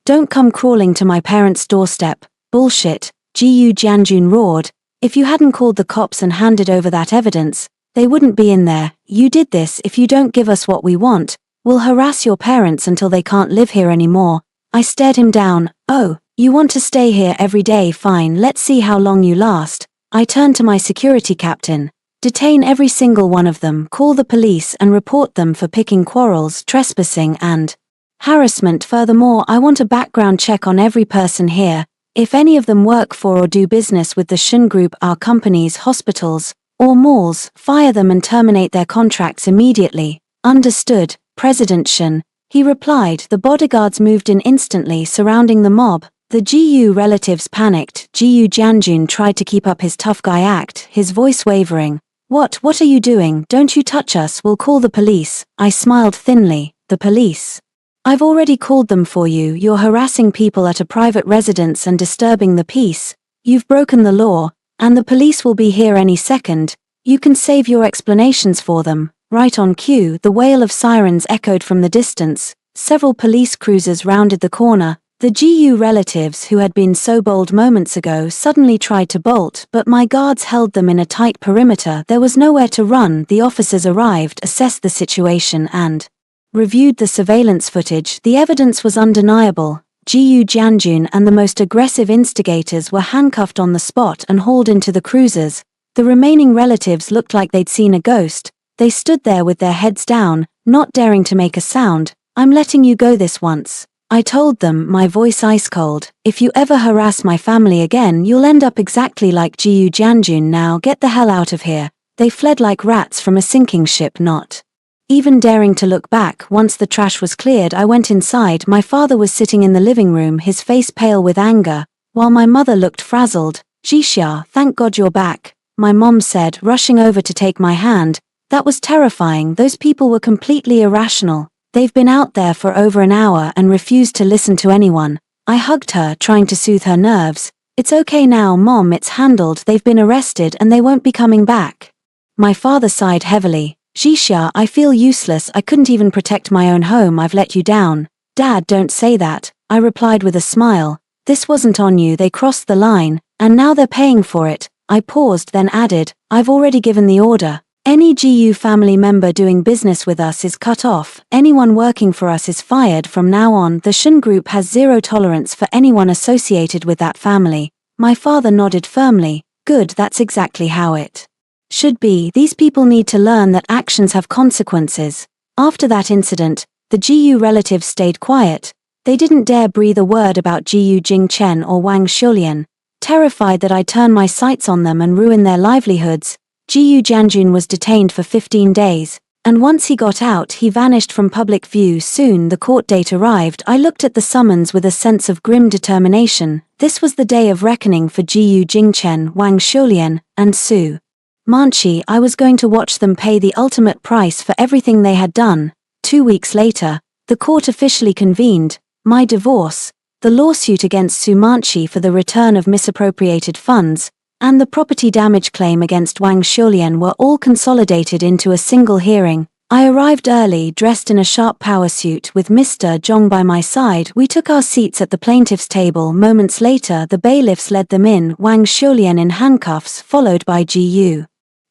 Don't come crawling to my parents' doorstep. Bullshit, Jiyu Jianjun roared. If you hadn't called the cops and handed over that evidence, they wouldn't be in there. You did this. If you don't give us what we want, we'll harass your parents until they can't live here anymore. I stared him down. "Oh, you want to stay here every day? Fine, let's see how long you last." I turned to my security captain. "Detain every single one of them, call the police and report them for picking quarrels, trespassing and harassment. Furthermore, I want a background check on every person here. If any of them work for or do business with the Shen Group, our companies, hospitals, or malls, fire them and terminate their contracts immediately." "Understood, President Shen," he replied. The bodyguards moved in instantly, surrounding the mob. The Jiyu relatives panicked. Jiyu Jianjun tried to keep up his tough guy act, his voice wavering. What are you doing? Don't you touch us, we'll call the police." I smiled thinly. "The police? I've already called them for you. You're harassing people at a private residence and disturbing the peace. You've broken the law, and the police will be here any second. You can save your explanations for them." Right on cue, the wail of sirens echoed from the distance. Several police cruisers rounded the corner. The GU relatives who had been so bold moments ago suddenly tried to bolt, but my guards held them in a tight perimeter. There was nowhere to run. The officers arrived, assessed the situation and reviewed the surveillance footage. The evidence was undeniable. GU Jianjun and the most aggressive instigators were handcuffed on the spot and hauled into the cruisers. The remaining relatives looked like they'd seen a ghost. They stood there with their heads down, not daring to make a sound. "I'm letting you go this once," I told them, my voice ice cold. "If you ever harass my family again, you'll end up exactly like GU Jianjun. Now get the hell out of here." They fled like rats from a sinking ship, not even daring to look back. Once the trash was cleared, I went inside. My father was sitting in the living room, his face pale with anger, while my mother looked frazzled. "Jixia, thank God you're back," my mom said, rushing over to take my hand. That was terrifying. Those people were completely irrational. They've been out there for over an hour and refused to listen to anyone. I hugged her, trying to soothe her nerves. "It's okay now, Mom, it's handled. They've been arrested and they won't be coming back." My father sighed heavily. "Jixia, I feel useless. I couldn't even protect my own home. I've let you down." "Dad, don't say that," I replied with a smile. "This wasn't on you. They crossed the line, and now they're paying for it." I paused, then added, "I've already given the order. Any GU family member doing business with us is cut off. Anyone working for us is fired from now on. The Shen Group has zero tolerance for anyone associated with that family." My father nodded firmly. "Good, that's exactly how it should be. These people need to learn that actions have consequences." After that incident, the GU relatives stayed quiet. They didn't dare breathe a word about GU Jingchen or Wang Shulian, terrified that I'd turn my sights on them and ruin their livelihoods. GU Jianjun was detained for 15 days, and once he got out, he vanished from public view. Soon the court date arrived. I looked at the summons with a sense of grim determination. This was the day of reckoning for GU Jingchen, Wang Shulian, and Su Manchi. I was going to watch them pay the ultimate price for everything they had done. 2 weeks later, the court officially convened. My divorce, the lawsuit against Su Manchi for the return of misappropriated funds, and the property damage claim against Wang Shulian were all consolidated into a single hearing. I arrived early, dressed in a sharp power suit, with Mr. Zhong by my side. We took our seats at the plaintiff's table. Moments later, the bailiffs led them in, Wang Shulian in handcuffs, followed by GU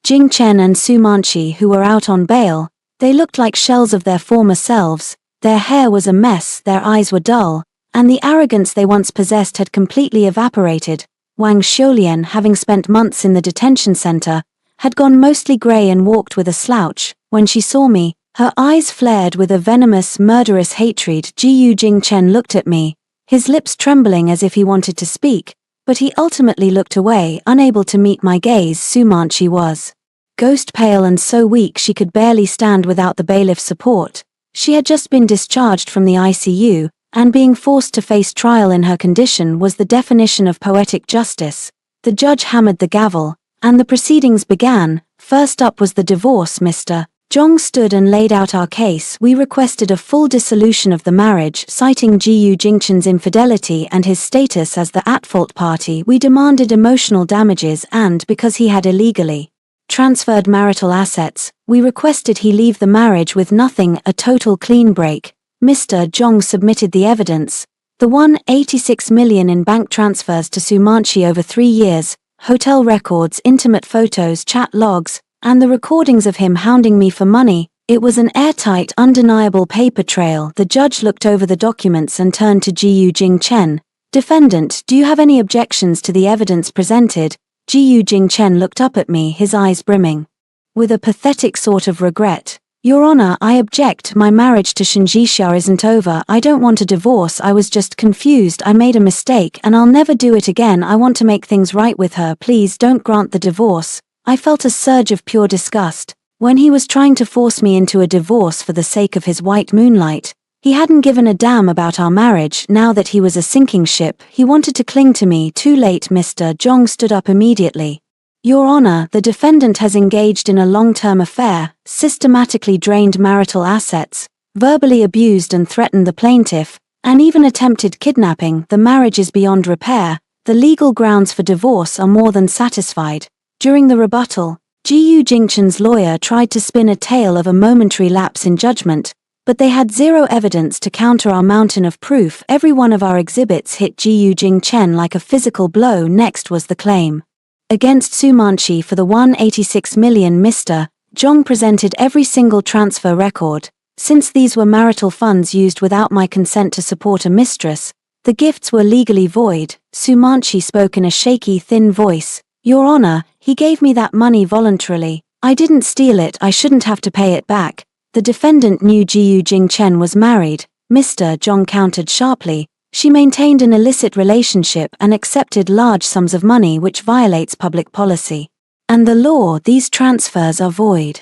Jingchen and Su Manchi, who were out on bail. They looked like shells of their former selves. Their hair was a mess, their eyes were dull, and the arrogance they once possessed had completely evaporated. Wang Shulian, having spent months in the detention center, had gone mostly gray and walked with a slouch. When she saw me, her eyes flared with a venomous, murderous hatred. GU Jingchen looked at me, his lips trembling as if he wanted to speak, but he ultimately looked away, unable to meet my gaze. Su Manchi was ghost pale and so weak she could barely stand without the bailiff's support. She had just been discharged from the ICU, and being forced to face trial in her condition was the definition of poetic justice. The judge hammered the gavel, and the proceedings began. First up was the divorce. Mr. Zhong stood and laid out our case. We requested a full dissolution of the marriage, citing GU Jingchen's infidelity and his status as the at-fault party. We demanded emotional damages and, because he had illegally transferred marital assets, we requested he leave the marriage with nothing, a total clean break. Mr. Zhong submitted the evidence. The 186 million in bank transfers to Su Manchi over 3 years, hotel records, intimate photos, chat logs, and the recordings of him hounding me for money. It was an airtight, undeniable paper trail. The judge looked over the documents and turned to GU Jingchen. "Defendant, do you have any objections to the evidence presented?" GU Jingchen looked up at me, his eyes brimming with a pathetic sort of regret. "Your Honor, I object. My marriage to Shen Jixia isn't over. I don't want a divorce. I was just confused. I made a mistake and I'll never do it again. I want to make things right with her. Please don't grant the divorce." I felt a surge of pure disgust. When he was trying to force me into a divorce for the sake of his white moonlight, he hadn't given a damn about our marriage. Now that he was a sinking ship, he wanted to cling to me. Too late. Mr. Zhong stood up immediately. "Your Honor, the defendant has engaged in a long-term affair, systematically drained marital assets, verbally abused and threatened the plaintiff, and even attempted kidnapping. The marriage is beyond repair. The legal grounds for divorce are more than satisfied. During the rebuttal, Ji Jingchen's lawyer tried to spin a tale of a momentary lapse in judgment, but they had zero evidence to counter our mountain of proof. Every one of our exhibits hit Ji Jingchen like a physical blow. Next was the claim against Su Manqi for the 186 million. Mr. Zhong presented every single transfer record. Since these were marital funds used without my consent to support a mistress, the gifts were legally void. Su Manqi spoke in a shaky, thin voice. Your Honor, he gave me that money voluntarily. I didn't steal it. I shouldn't have to pay it back. The defendant knew Ji Jingchen was married. Mr. Zhong countered sharply. She maintained an illicit relationship and accepted large sums of money, which violates public policy and the law. These transfers are void,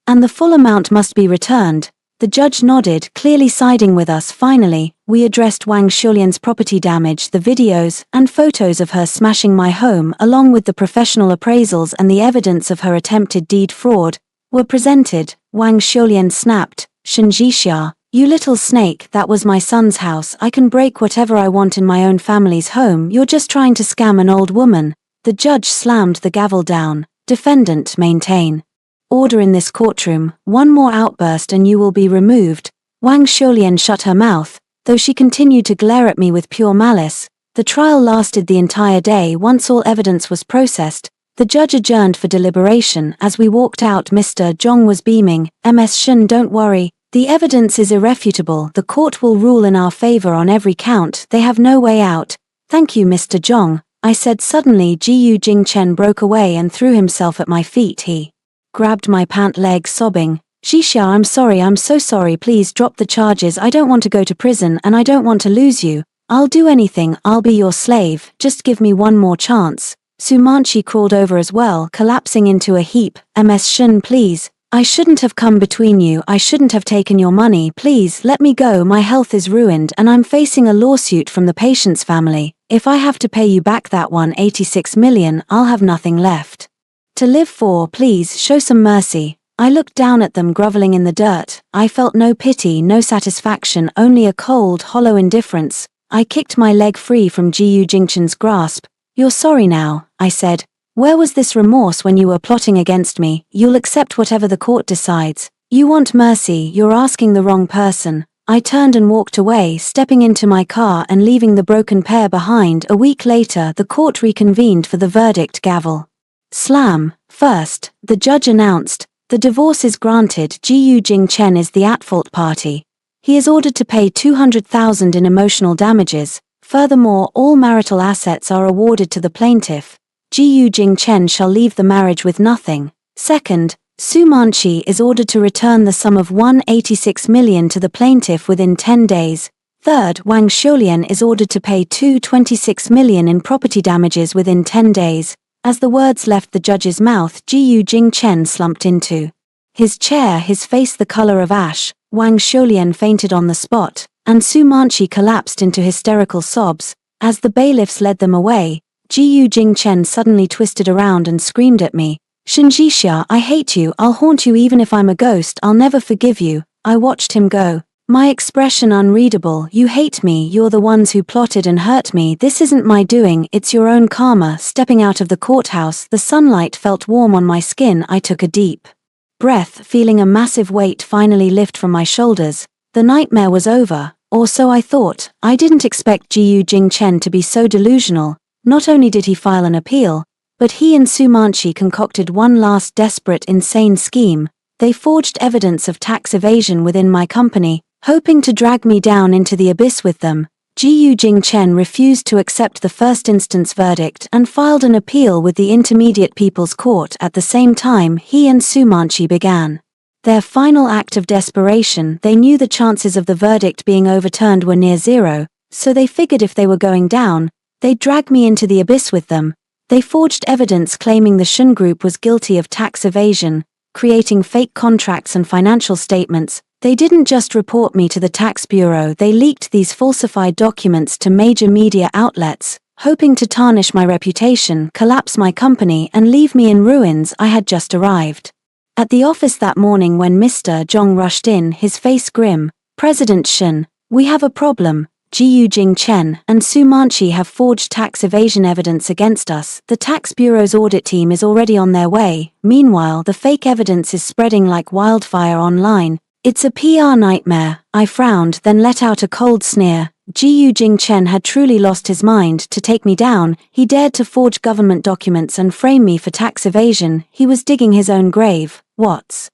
and the full amount must be returned. The judge nodded, clearly siding with us. Finally, we addressed Wang Shulian's property damage. The videos and photos of her smashing my home, along with the professional appraisals and the evidence of her attempted deed fraud, were presented. Wang Shulian snapped, Shen Jixia, you little snake, that was my son's house. I can break whatever I want in my own family's home. You're just trying to scam an old woman. The judge slammed the gavel down. Defendant, maintain order in this courtroom. One more outburst and you will be removed. Wang Shulian shut her mouth, though she continued to glare at me with pure malice. The trial lasted the entire day. Once all evidence was processed, the judge adjourned for deliberation. As we walked out, Mr. Zhong was beaming. Ms. Shen, don't worry. The evidence is irrefutable. The court will rule in our favor on every count. They have no way out. Thank you, Mr. Zhong, I said. Suddenly Ji Jingchen broke away and threw himself at my feet. He grabbed my pant leg, sobbing, Jixia, I'm sorry, I'm so sorry, please drop the charges. I don't want to go to prison and I don't want to lose you. I'll do anything, I'll be your slave, just give me one more chance. Su Manqi crawled over as well, collapsing into a heap. Ms. Shen, please, I shouldn't have come between you, I shouldn't have taken your money, please let me go. My health is ruined and I'm facing a lawsuit from the patient's family. If I have to pay you back that 186 million, I'll have nothing left to live for. Please show some mercy. I looked down at them groveling in the dirt. I felt no pity, no satisfaction, only a cold, hollow indifference. I kicked my leg free from Ji Jingchen's grasp. You're sorry now, I said. Where was this remorse when you were plotting against me? You'll accept whatever the court decides. You want mercy, you're asking the wrong person. I turned and walked away, stepping into my car and leaving the broken pair behind. A week later, the court reconvened for the verdict. Gavel slam. First, the judge announced, the divorce is granted. Ji Jingchen is the at-fault party. He is ordered to pay 200,000 in emotional damages. Furthermore, all marital assets are awarded to the plaintiff. Ji Jingchen shall leave the marriage with nothing. Second, Su Manqi is ordered to return the sum of 186 million to the plaintiff within 10 days. Third, Wang Shulian is ordered to pay 226 million in property damages within 10 days. As the words left the judge's mouth, Ji Jingchen slumped into his chair, his face the color of ash. Wang Shulian fainted on the spot, and Su Manqi collapsed into hysterical sobs. As the bailiffs led them away, Ji Jingchen suddenly twisted around and screamed at me, Shen Jixia, I hate you, I'll haunt you even if I'm a ghost, I'll never forgive you. I watched him go, my expression unreadable. You hate me, you're the ones who plotted and hurt me. This isn't my doing, it's your own karma. Stepping out of the courthouse, the sunlight felt warm on my skin. I took a deep breath, feeling a massive weight finally lift from my shoulders. The nightmare was over, or so I thought. I didn't expect Ji Jingchen to be so delusional. Not only did he file an appeal, but he and Su Manqi concocted one last desperate, insane scheme. They forged evidence of tax evasion within my company, hoping to drag me down into the abyss with them. Ji Jingchen refused to accept the first instance verdict and filed an appeal with the Intermediate People's Court. At the same time, he and Su Manqi began their final act of desperation. They knew the chances of the verdict being overturned were near zero, so they figured if they were going down, they'd drag me into the abyss with them. They forged evidence claiming the Shen Group was guilty of tax evasion, creating fake contracts and financial statements. They didn't just report me to the tax bureau, they leaked these falsified documents to major media outlets, hoping to tarnish my reputation, collapse my company, and leave me in ruins. I had just arrived at the office that morning when Mr. Zhong rushed in, his face grim. President Shen, we have a problem. Jiyu Jing Chen and Su Manchi have forged tax evasion evidence against us. The tax bureau's audit team is already on their way. Meanwhile, the fake evidence is spreading like wildfire online. It's a PR nightmare. I frowned, then let out a cold sneer. Jiyu Jing Chen had truly lost his mind to take me down. He dared to forge government documents and frame me for tax evasion. He was digging his own grave. What's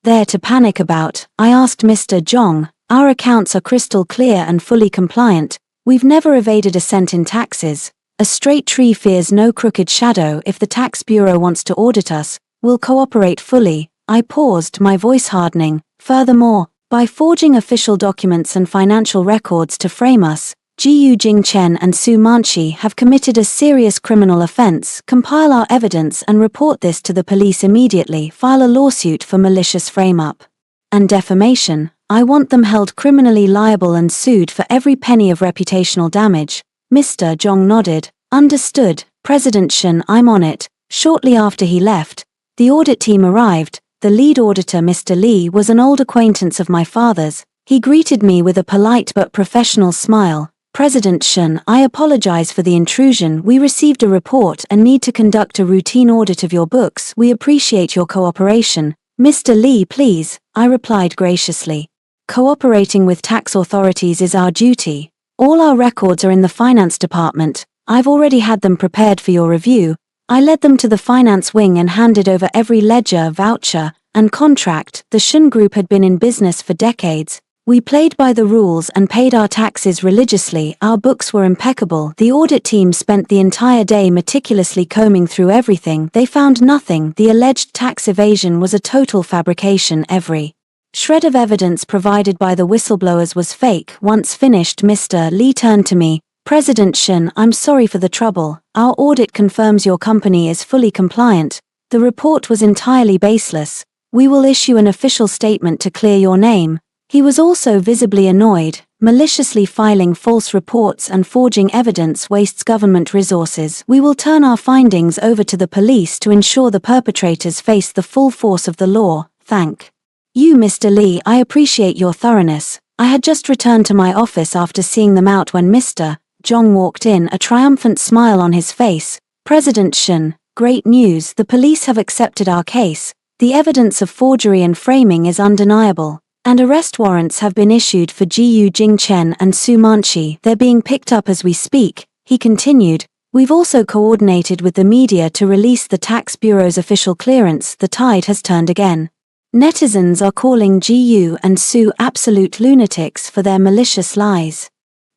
there to panic about? I asked Mr. Zhong. Our accounts are crystal clear and fully compliant. We've never evaded a cent in taxes. A straight tree fears no crooked shadow. If the tax bureau wants to audit us, we'll cooperate fully. I paused, my voice hardening. Furthermore, by forging official documents and financial records to frame us, Jiyu Jing Chen and Su Manchi have committed a serious criminal offense. Compile our evidence and report this to the police immediately. File a lawsuit for malicious frame-up and defamation. I want them held criminally liable and sued for every penny of reputational damage. Mr. Zhong nodded. Understood, President Shen, I'm on it. Shortly after he left, the audit team arrived. The lead auditor, Mr. Li, was an old acquaintance of my father's. He greeted me with a polite but professional smile. President Shen, I apologize for the intrusion. We received a report and need to conduct a routine audit of your books. We appreciate your cooperation. Mr. Li, please, I replied graciously. Cooperating with tax authorities is our duty. All our records are in the finance department. I've already had them prepared for your review. I led them to the finance wing and handed over every ledger, voucher, and contract. The Shen Group had been in business for decades. We played by the rules and paid our taxes religiously. Our books were impeccable. The audit team spent the entire day meticulously combing through everything. They found nothing. The alleged tax evasion was a total fabrication. Every shred of evidence provided by the whistleblowers was fake. Once finished, Mr. Li turned to me. President Shen, I'm sorry for the trouble. Our audit confirms your company is fully compliant. The report was entirely baseless. We will issue an official statement to clear your name. He was also visibly annoyed. Maliciously filing false reports and forging evidence wastes government resources. We will turn our findings over to the police to ensure the perpetrators face the full force of the law. Thank you, Mr. Li. I appreciate your thoroughness. I had just returned to my office after seeing them out when Mr. Zhong walked in, a triumphant smile on his face. President Shen, great news. The police have accepted our case. The evidence of forgery and framing is undeniable, and arrest warrants have been issued for Jiyu Jing Chen and Su Manchi. They're being picked up as we speak, he continued. We've also coordinated with the media to release the tax bureau's official clearance. The tide has turned again. Netizens are calling Jiyu and Su absolute lunatics for their malicious lies.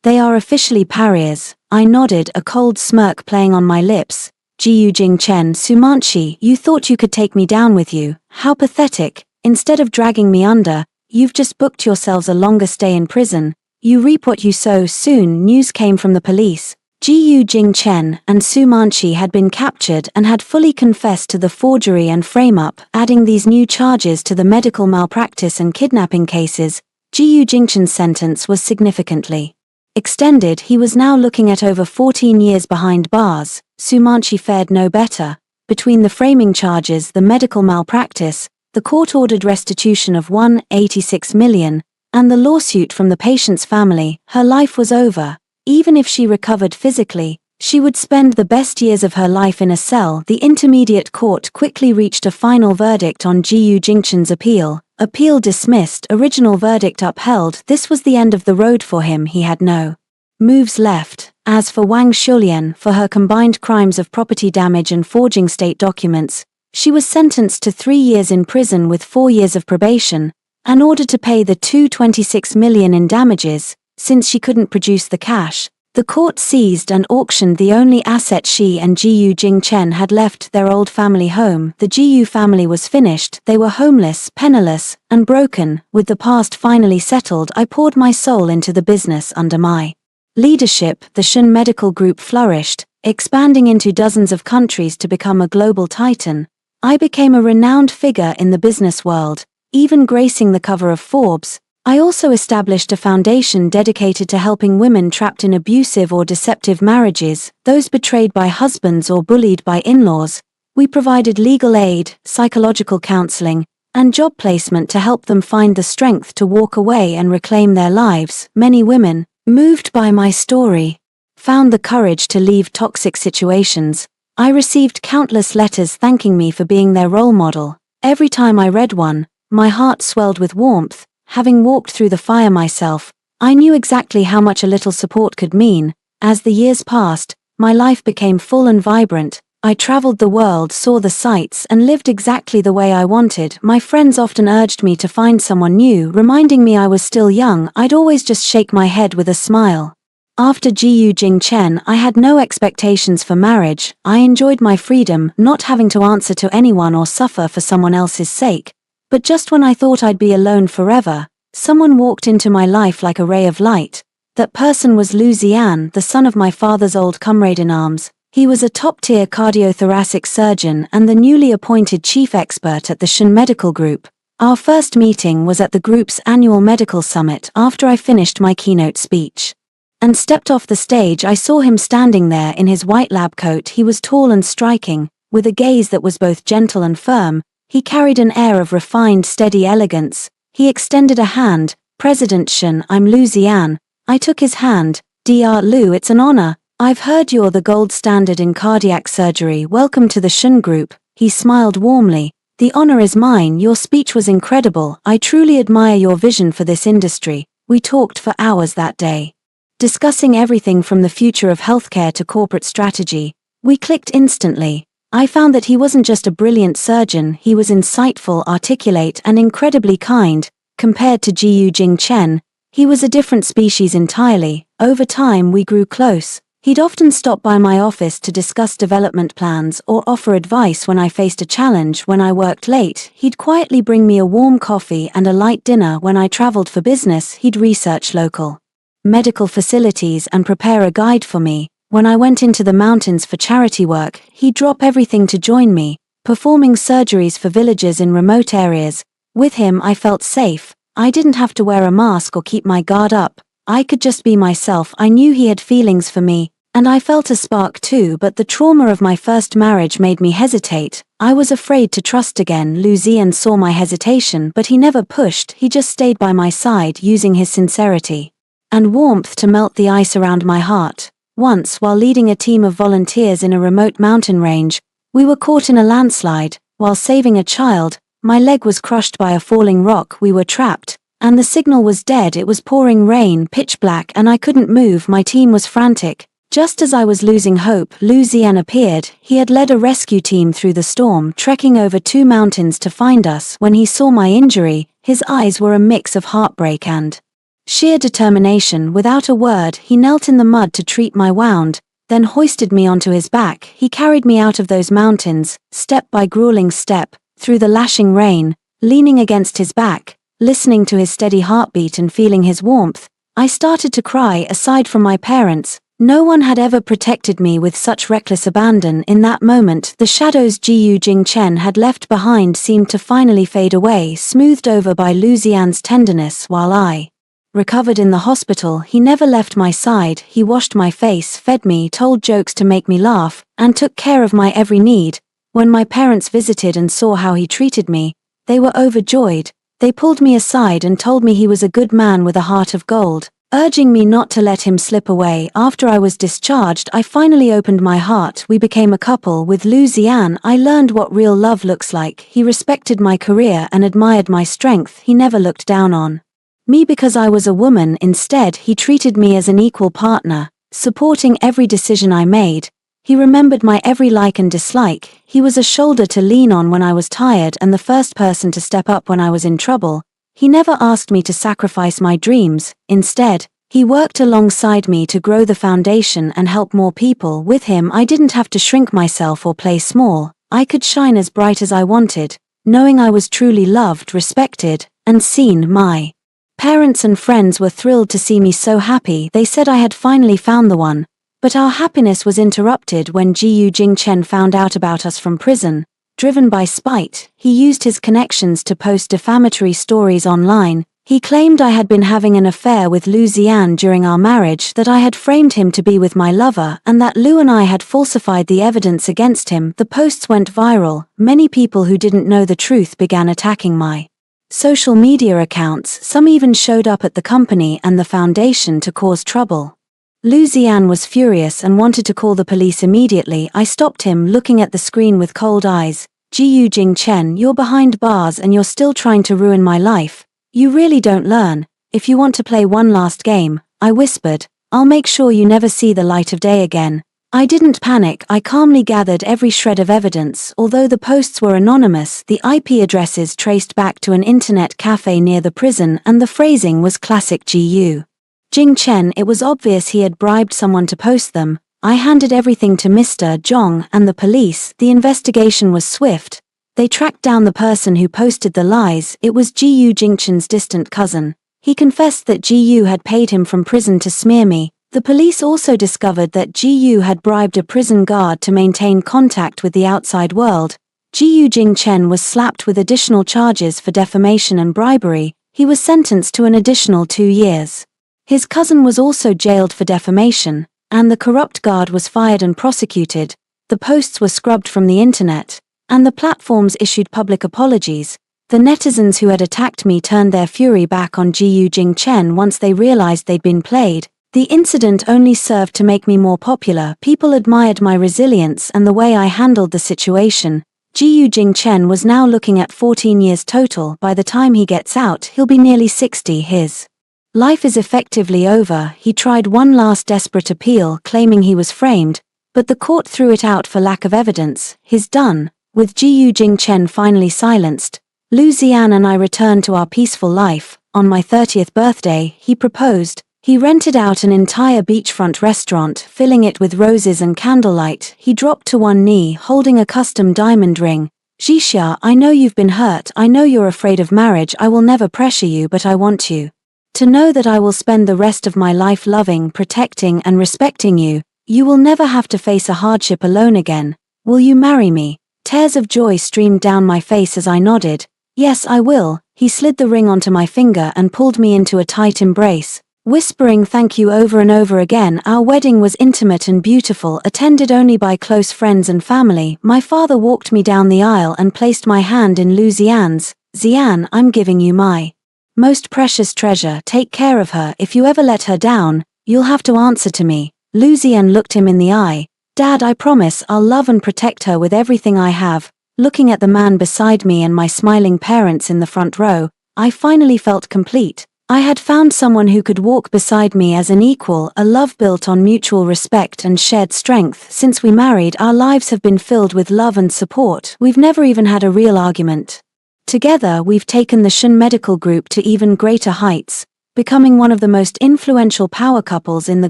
They are officially pariahs. I nodded, a cold smirk playing on my lips. Jiyu Jing Chen, Su Manchi, you thought you could take me down with you. How pathetic. Instead of dragging me under, you've just booked yourselves a longer stay in prison. You reap what you sow. Soon news came from the police. Jiyu Jing Chen and Su Manchi had been captured and had fully confessed to the forgery and frame-up. Adding these new charges to the medical malpractice and kidnapping cases, Jiyu Jing Chen's sentence was significantly extended. He was now looking at over 14 years behind bars. Su Manchi fared no better. Between the framing charges, the medical malpractice, the court-ordered restitution of $186 million, and the lawsuit from the patient's family, her life was over. Even if she recovered physically, she would spend the best years of her life in a cell. The intermediate court quickly reached a final verdict on Jiyu Jing Chen's appeal. Appeal dismissed, original verdict upheld. This was the end of the road for him. He had no moves left. As for Wang Shulian, for her combined crimes of property damage and forging state documents, she was sentenced to 3 years in prison with 4 years of probation, and ordered to pay the $226 million in damages. Since she couldn't produce the cash, the court seized and auctioned the only asset she and Jiyu Jing Chen had left, their old family home. The Jiyu family was finished. They were homeless, penniless, and broken. With the past finally settled, I poured my soul into the business. Under my leadership, the Shen Medical Group flourished, expanding into dozens of countries to become a global titan. I became a renowned figure in the business world, even gracing the cover of Forbes. I also established a foundation dedicated to helping women trapped in abusive or deceptive marriages, those betrayed by husbands or bullied by in-laws. We provided legal aid, psychological counseling, and job placement to help them find the strength to walk away and reclaim their lives. Many women, Moved by my story. Found the courage to leave toxic situations. I received countless letters thanking me for being their role model. Every time I read one, my heart swelled with warmth. Having walked through the fire myself, I knew exactly how much a little support could mean. As the years passed, my life became full and vibrant. I traveled the world, saw the sights, and lived exactly the way I wanted. My friends often urged me to find someone new, reminding me I was still young. I'd always just shake my head with a smile. After Jiyu Jing Chen, I had no expectations for marriage. I enjoyed my freedom, not having to answer to anyone or suffer for someone else's sake. But just when I thought I'd be alone forever, someone walked into my life like a ray of light. That person was Lu Zian, the son of my father's old comrade in arms. He was a top-tier cardiothoracic surgeon and the newly appointed chief expert at the Shen Medical Group. Our first meeting was at the group's annual medical summit after I finished my keynote speech. And stepped off the stage. I saw him standing there in his white lab coat. He was tall and striking, with a gaze that was both gentle and firm. He carried an air of refined, steady elegance. He extended a hand. "President Shen, I'm Lu Zian." I took his hand. "Dr. Lu, it's an honor. I've heard you're the gold standard in cardiac surgery. Welcome to the Shen Group." He smiled warmly. "The honor is mine. Your speech was incredible. I truly admire your vision for this industry." We talked for hours that day, discussing everything from the future of healthcare to corporate strategy. We clicked instantly. I found that he wasn't just a brilliant surgeon, he was insightful, articulate, and incredibly kind. Compared to Jiyu Jing Chen, he was a different species entirely. Over time we grew close. He'd often stop by my office to discuss development plans or offer advice when I faced a challenge. When I worked late, he'd quietly bring me a warm coffee and a light dinner. When I traveled for business, he'd research local medical facilities and prepare a guide for me. When I went into the mountains for charity work, he'd drop everything to join me, performing surgeries for villagers in remote areas. With him I felt safe. I didn't have to wear a mask or keep my guard up. I could just be myself. I knew he had feelings for me, and I felt a spark too, but the trauma of my first marriage made me hesitate. I was afraid to trust again. Lu Zian saw my hesitation, but he never pushed. He just stayed by my side, using his sincerity and warmth to melt the ice around my heart. Once, while leading a team of volunteers in a remote mountain range, we were caught in a landslide. While saving a child, my leg was crushed by a falling rock. We were trapped, and the signal was dead. It was pouring rain, pitch black, and I couldn't move. My team was frantic. Just as I was losing hope, Lu Zian appeared. He had led a rescue team through the storm, trekking over 2 mountains to find us. When he saw my injury, his eyes were a mix of heartbreak and sheer determination. Without a word, he knelt in the mud to treat my wound, then hoisted me onto his back. He carried me out of those mountains, step by grueling step, through the lashing rain. Leaning against his back, listening to his steady heartbeat and feeling his warmth, I started to cry. Aside from my parents, no one had ever protected me with such reckless abandon. In that moment, the shadows Jiyu Jing Chen had left behind seemed to finally fade away, smoothed over by Lu Zian's tenderness. While I recovered in the hospital, he never left my side. He washed my face, fed me, told jokes to make me laugh, and took care of my every need. When my parents visited and saw how he treated me, they were overjoyed. They pulled me aside and told me he was a good man with a heart of gold, urging me not to let him slip away. After I was discharged, I finally opened my heart. We became a couple. With Lu Zian, I learned what real love looks like. He respected my career and admired my strength. He never looked down on me because I was a woman. Instead, he treated me as an equal partner, supporting every decision I made. He remembered my every like and dislike. He was a shoulder to lean on when I was tired and the first person to step up when I was in trouble. He never asked me to sacrifice my dreams. Instead, he worked alongside me to grow the foundation and help more people. With him, I didn't have to shrink myself or play small. I could shine as bright as I wanted, knowing I was truly loved, respected, and seen. My parents and friends were thrilled to see me so happy. They said I had finally found the one. But our happiness was interrupted when Jiyu Jing Chen found out about us from prison. Driven by spite, he used his connections to post defamatory stories online. He claimed I had been having an affair with Lu Zian during our marriage, that I had framed him to be with my lover, and that Lu and I had falsified the evidence against him. The posts went viral. Many people who didn't know the truth began attacking my social media accounts, some even showed up at the company and the foundation to cause trouble. Lu Ziyan was furious and wanted to call the police immediately. I stopped him, looking at the screen with cold eyes. Jiyu Jingchen, you're behind bars and you're still trying to ruin my life. You really don't learn. If you want to play one last game, I whispered, I'll make sure you never see the light of day again. I didn't panic. I calmly gathered every shred of evidence. Although the posts were anonymous, the IP addresses traced back to an internet cafe near the prison and the phrasing was classic Jiyu Jingchen. It was obvious he had bribed someone to post them. I handed everything to Mr. Zhong and the police. The investigation was swift. They tracked down the person who posted the lies. It was Jiyu Jingchen's distant cousin. He confessed that Jiyu had paid him from prison to smear me. The police also discovered that Jiyu had bribed a prison guard to maintain contact with the outside world. Jiyu Jingchen was slapped with additional charges for defamation and bribery. He was sentenced to an additional 2 years. His cousin was also jailed for defamation, and the corrupt guard was fired and prosecuted. The posts were scrubbed from the internet, and the platforms issued public apologies. The netizens who had attacked me turned their fury back on Jiyu Jingchen once they realized they'd been played. The incident only served to make me more popular. People admired my resilience and the way I handled the situation. Jiyu Jingchen was now looking at 14 years total. By the time he gets out, he'll be nearly 60. His life is effectively over. He tried one last desperate appeal, claiming he was framed, but the court threw it out for lack of evidence. He's done. With Jiyu Jingchen finally silenced, Lu Ziyan and I returned to our peaceful life. On my 30th birthday, he proposed. He rented out an entire beachfront restaurant, filling it with roses and candlelight. He dropped to one knee, holding a custom diamond ring. Jixia, I know you've been hurt. I know you're afraid of marriage. I will never pressure you, but I want you to know that I will spend the rest of my life loving, protecting, and respecting you. You will never have to face a hardship alone again. Will you marry me? Tears of joy streamed down my face as I nodded. Yes, I will. He slid the ring onto my finger and pulled me into a tight embrace, whispering thank you over and over again. Our wedding was intimate and beautiful, attended only by close friends and family. My father walked me down the aisle and placed my hand in Lu Ziyan's. Ziyan, I'm giving you my most precious treasure. Take care of her. If you ever let her down, you'll have to answer to me. Lu Ziyan looked him in the eye. Dad, I promise I'll love and protect her with everything I have. Looking at the man beside me and my smiling parents in the front row, I finally felt complete. I had found someone who could walk beside me as an equal, a love built on mutual respect and shared strength. Since we married, our lives have been filled with love and support. We've never even had a real argument. Together, we've taken the Shun Medical Group to even greater heights, becoming one of the most influential power couples in the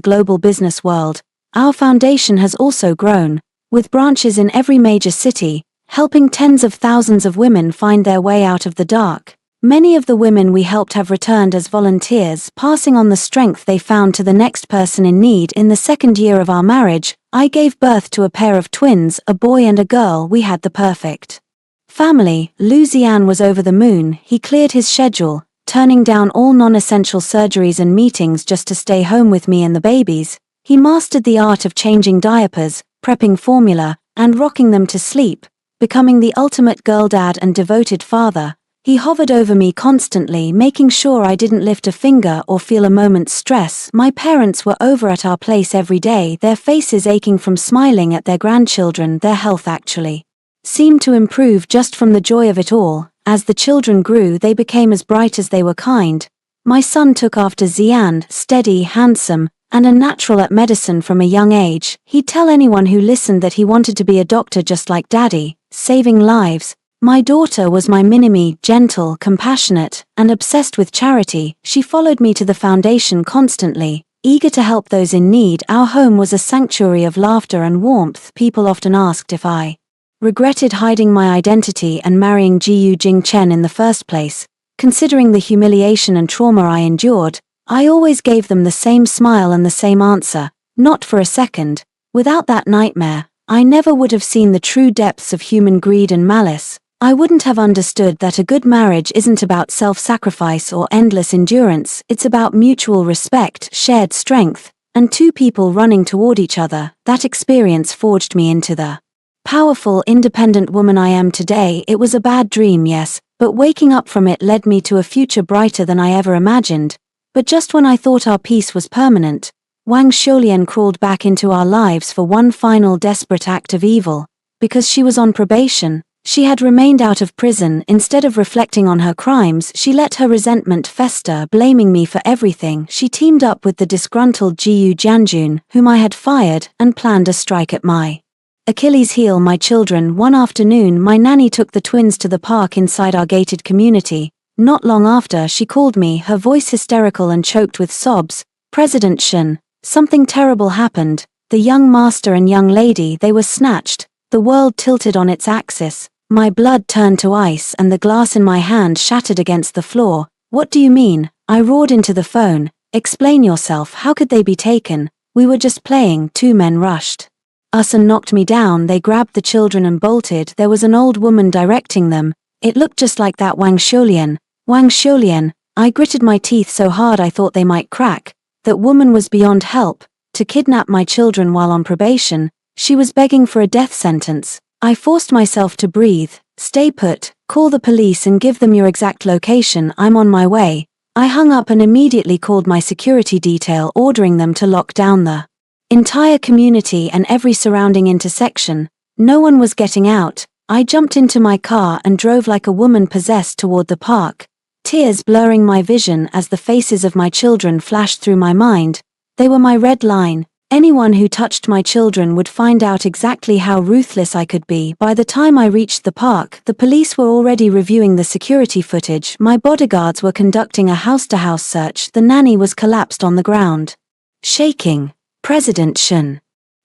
global business world. Our foundation has also grown, with branches in every major city, helping tens of thousands of women find their way out of the dark. Many of the women we helped have returned as volunteers, passing on the strength they found to the next person in need. In the second year of our marriage, I gave birth to a pair of twins, a boy and a girl. We had the perfect family. Lu Ziyan was over the moon. He cleared his schedule, turning down all non-essential surgeries and meetings just to stay home with me and the babies. He mastered the art of changing diapers, prepping formula, and rocking them to sleep, becoming the ultimate girl dad and devoted father. He hovered over me constantly, making sure I didn't lift a finger or feel a moment's stress. My parents were over at our place every day, their faces aching from smiling at their grandchildren. Their health actually seemed to improve just from the joy of it all. As the children grew, they became as bright as they were kind. My son took after Ziyan, steady, handsome, and a natural at medicine from a young age. He'd tell anyone who listened that he wanted to be a doctor just like Daddy, saving lives. My daughter was my mini-me, gentle, compassionate, and obsessed with charity. She followed me to the foundation constantly, eager to help those in need. Our home was a sanctuary of laughter and warmth. People often asked if I regretted hiding my identity and marrying Jiyu Jingchen in the first place. Considering the humiliation and trauma I endured, I always gave them the same smile and the same answer, not for a second. Without that nightmare, I never would have seen the true depths of human greed and malice. I wouldn't have understood that a good marriage isn't about self-sacrifice or endless endurance. It's about mutual respect, shared strength, and two people running toward each other. That experience forged me into the powerful, independent woman I am today. It was a bad dream, yes, But waking up from it led me to a future brighter than I ever imagined. But just when I thought our peace was permanent, Wang Xiulian crawled back into our lives for one final desperate act of evil. Because she was on probation, she had remained out of prison. Instead of reflecting on her crimes, she let her resentment fester, blaming me for everything. She teamed up with the disgruntled Jiyu Jianjun, whom I had fired, and planned a strike at my Achilles' heel. My children. One afternoon, my nanny took the twins to the park inside our gated community. Not long after, she called me, her voice hysterical and choked with sobs. President Shen, something terrible happened. The young master and young lady, they were snatched. The world tilted on its axis. My blood turned to ice and the glass in my hand shattered against the floor. What do you mean? I roared into the phone. Explain yourself. How could they be taken? We were just playing. Two men rushed us and knocked me down. They grabbed the children and bolted. There was an old woman directing them. It looked just like that Wang Xiulian. Wang Xiulian. I gritted my teeth so hard I thought they might crack. That woman was beyond help. To kidnap my children while on probation. She was begging for a death sentence. I forced myself to breathe. Stay put, call the police and give them your exact location. I'm on my way. I hung up and immediately called my security detail, ordering them to lock down the entire community and every surrounding intersection. No one was getting out. I jumped into my car and drove like a woman possessed toward the park, tears blurring my vision as the faces of my children flashed through my mind. They were my red line. Anyone who touched my children would find out exactly how ruthless I could be. By the time I reached the park, the police were already reviewing the security footage. My bodyguards were conducting a house-to-house search. The nanny was collapsed on the ground, shaking. President Shen.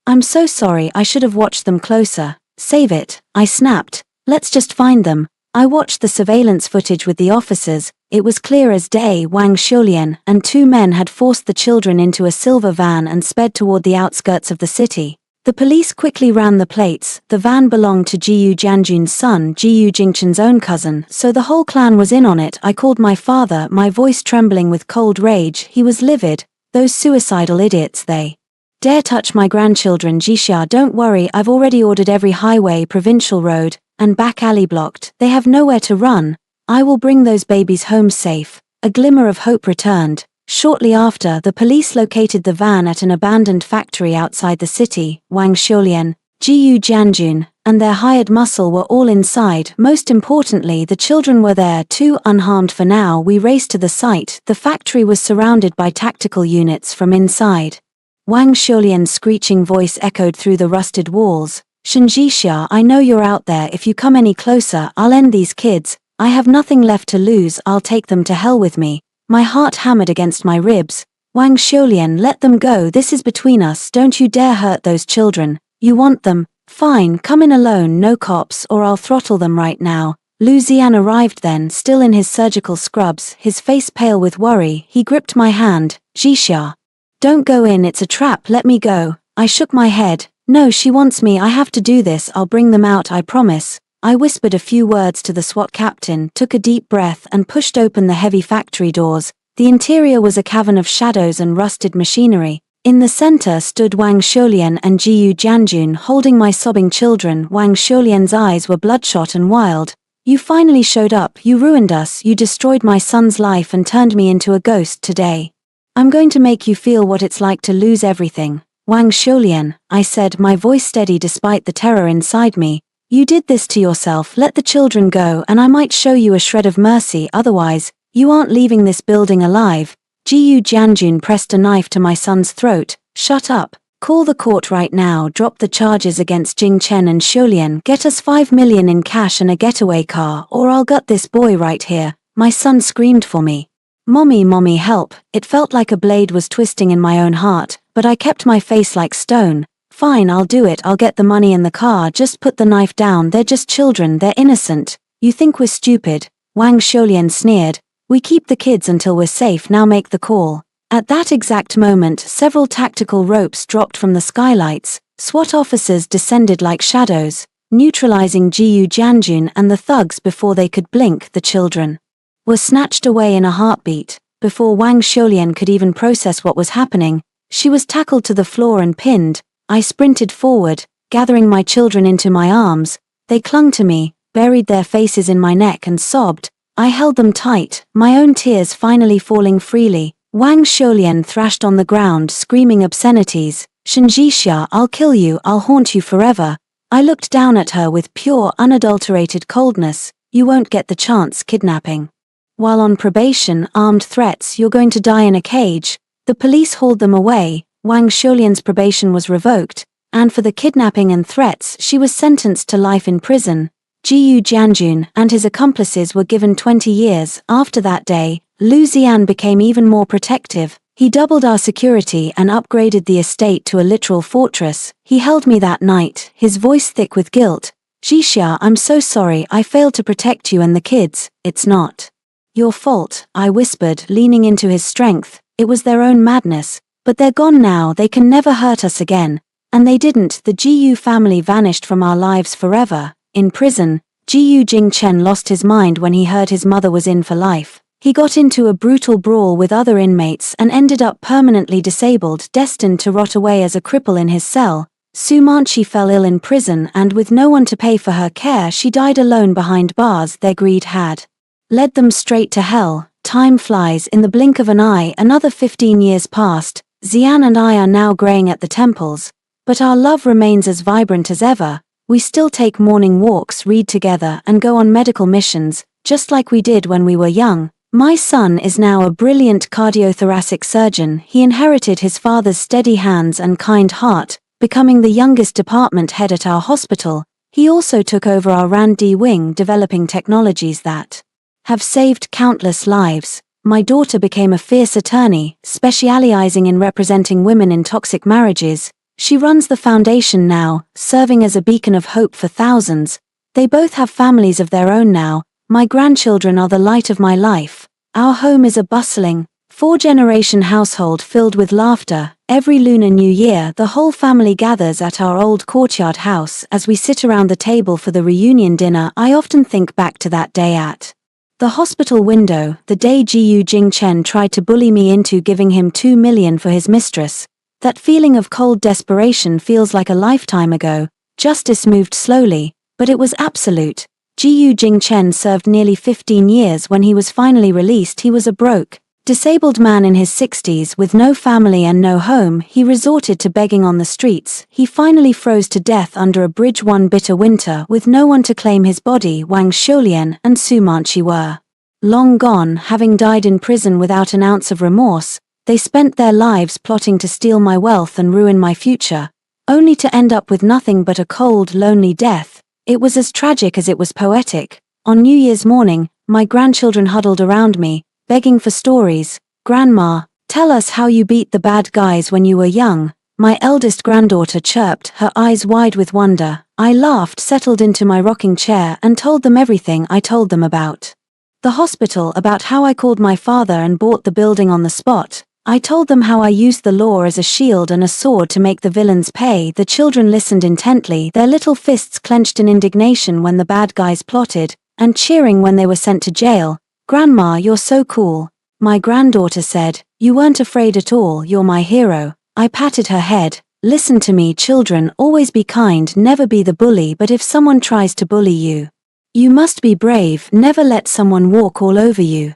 I'm so sorry, I should have watched them closer. Save it, I snapped. Let's just find them. I watched the surveillance footage with the officers. It was clear as day. Wang Xiulian and two men had forced the children into a silver van and sped toward the outskirts of the city. The police quickly ran the plates. The van belonged to Jiyu Jianjun's son, Jiyu Jingchen's own cousin, so the whole clan was in on it. I called my father, my voice trembling with cold rage. He was livid. Those suicidal idiots, they dare touch my grandchildren. Jixia, don't worry, I've already ordered every highway, provincial road, and back alley blocked. They have nowhere to run. I will bring those babies home safe. A glimmer of hope returned. Shortly after, the police located the van at an abandoned factory outside the city. Wang Xiulian, Jiyu Jianjun, and their hired muscle were all inside. Most importantly, the children were there too, unharmed for now. We raced to the site. The factory was surrounded by tactical units from inside. Wang Xiulian's screeching voice echoed through the rusted walls. Shen Jixia, I know you're out there. If you come any closer, I'll end these kids. I have nothing left to lose. I'll take them to hell with me. My heart hammered against my ribs. Wang Xiulian, let them go. This is between us. Don't you dare hurt those children. You want them? Fine, come in alone, no cops, or I'll throttle them right now. Lu Zian arrived then, still in his surgical scrubs, his face pale with worry. He gripped my hand. Jixia. Don't go in, it's a trap, let me go. I shook my head. No, she wants me, I have to do this, I'll bring them out, I promise. I whispered a few words to the SWAT captain, took a deep breath and pushed open the heavy factory doors. The interior was a cavern of shadows and rusted machinery. In the center stood Wang Xiulian and Jiyu Jianjun holding my sobbing children. Wang Xiulian's eyes were bloodshot and wild. You finally showed up, you ruined us, you destroyed my son's life and turned me into a ghost today. I'm going to make you feel what it's like to lose everything. Wang Xiulian, I said, my voice steady despite the terror inside me. You did this to yourself. Let the children go and I might show you a shred of mercy, otherwise, you aren't leaving this building alive. Jiyu Jianjun pressed a knife to my son's throat. Shut up. Call the court right now. Drop the charges against Jing Chen and Xiulian. Get us 5 million in cash and a getaway car, or I'll gut this boy right here. My son screamed for me. Mommy, help. It felt like a blade was twisting in my own heart, but I kept my face like stone. Fine, I'll do it. I'll get the money and the car. Just put the knife down. They're just children. They're innocent. You think we're stupid? Wang Xiulian sneered. We keep the kids until we're safe. Now make the call. At that exact moment, several tactical ropes dropped from the skylights. SWAT officers descended like shadows, neutralizing Jiyu Jianjun and the thugs before they could blink. The children were snatched away in a heartbeat. Before Wang Xiulian could even process what was happening, she was tackled to the floor and pinned. I sprinted forward, gathering my children into my arms. They clung to me, buried their faces in my neck and sobbed. I held them tight, my own tears finally falling freely. Wang Shoulian thrashed on the ground, screaming obscenities. Shen Zhixia, I'll kill you, I'll haunt you forever. I looked down at her with pure, unadulterated coldness. You won't get the chance, kidnapping. While on probation, armed threats, you're going to die in a cage. The police hauled them away. Wang Shoulian's probation was revoked, and for the kidnapping and threats, she was sentenced to life in prison. Jiyu Jianjun and his accomplices were given 20 years. After that day, Lu Ziyan became even more protective. He doubled our security and upgraded the estate to a literal fortress. He held me that night, his voice thick with guilt. Zhixia, I'm so sorry, I failed to protect you and the kids. It's not your fault, I whispered, leaning into his strength. It was their own madness. But they're gone now, they can never hurt us again. And they didn't. The Jiyu family vanished from our lives forever. In prison, Jiyu Jingchen lost his mind when he heard his mother was in for life. He got into a brutal brawl with other inmates and ended up permanently disabled, destined to rot away as a cripple in his cell. Su Manchi fell ill in prison, and with no one to pay for her care, she died alone behind bars. Their greed had led them straight to hell. Time flies. In the blink of an eye, another 15 years passed. Ziyan and I are now graying at the temples, but our love remains as vibrant as ever. We still take morning walks, read together, and go on medical missions, just like we did when we were young. My son is now a brilliant cardiothoracic surgeon. He inherited his father's steady hands and kind heart, becoming the youngest department head at our hospital. He also took over our R&D wing, developing technologies that have saved countless lives. My daughter became a fierce attorney, specializing in representing women in toxic marriages. She runs the foundation now, serving as a beacon of hope for thousands. They both have families of their own now. My grandchildren are the light of my life. Our home is a bustling, four-generation household filled with laughter. Every Lunar New Year, the whole family gathers at our old courtyard house. As we sit around the table for the reunion dinner, I often think back to that day at the hospital window, the day Jiyu Jingchen tried to bully me into giving him 2 million for his mistress. That feeling of cold desperation feels like a lifetime ago. Justice moved slowly, but it was absolute. Jiyu Jingchen served nearly 15 years. When he was finally released, he was a broke, disabled man in his 60s with no family and no home. He resorted to begging on the streets. He finally froze to death under a bridge one bitter winter with no one to claim his body. Wang Shoulian and Su Manchi were long gone, having died in prison without an ounce of remorse. They spent their lives plotting to steal my wealth and ruin my future, only to end up with nothing but a cold, lonely death. It was as tragic as it was poetic. On New Year's morning, my grandchildren huddled around me, begging for stories. Grandma, tell us how you beat the bad guys when you were young. My eldest granddaughter chirped, her eyes wide with wonder. I laughed, settled into my rocking chair, and told them everything. I told them about the hospital, about how I called my father and bought the building on the spot. I told them how I used the law as a shield and a sword to make the villains pay. The children listened intently, their little fists clenched in indignation when the bad guys plotted, and cheering when they were sent to jail. Grandma, you're so cool. My granddaughter said, you weren't afraid at all, you're my hero. I patted her head. Listen to me, children, always be kind, never be the bully, but if someone tries to bully you, you must be brave, never let someone walk all over you.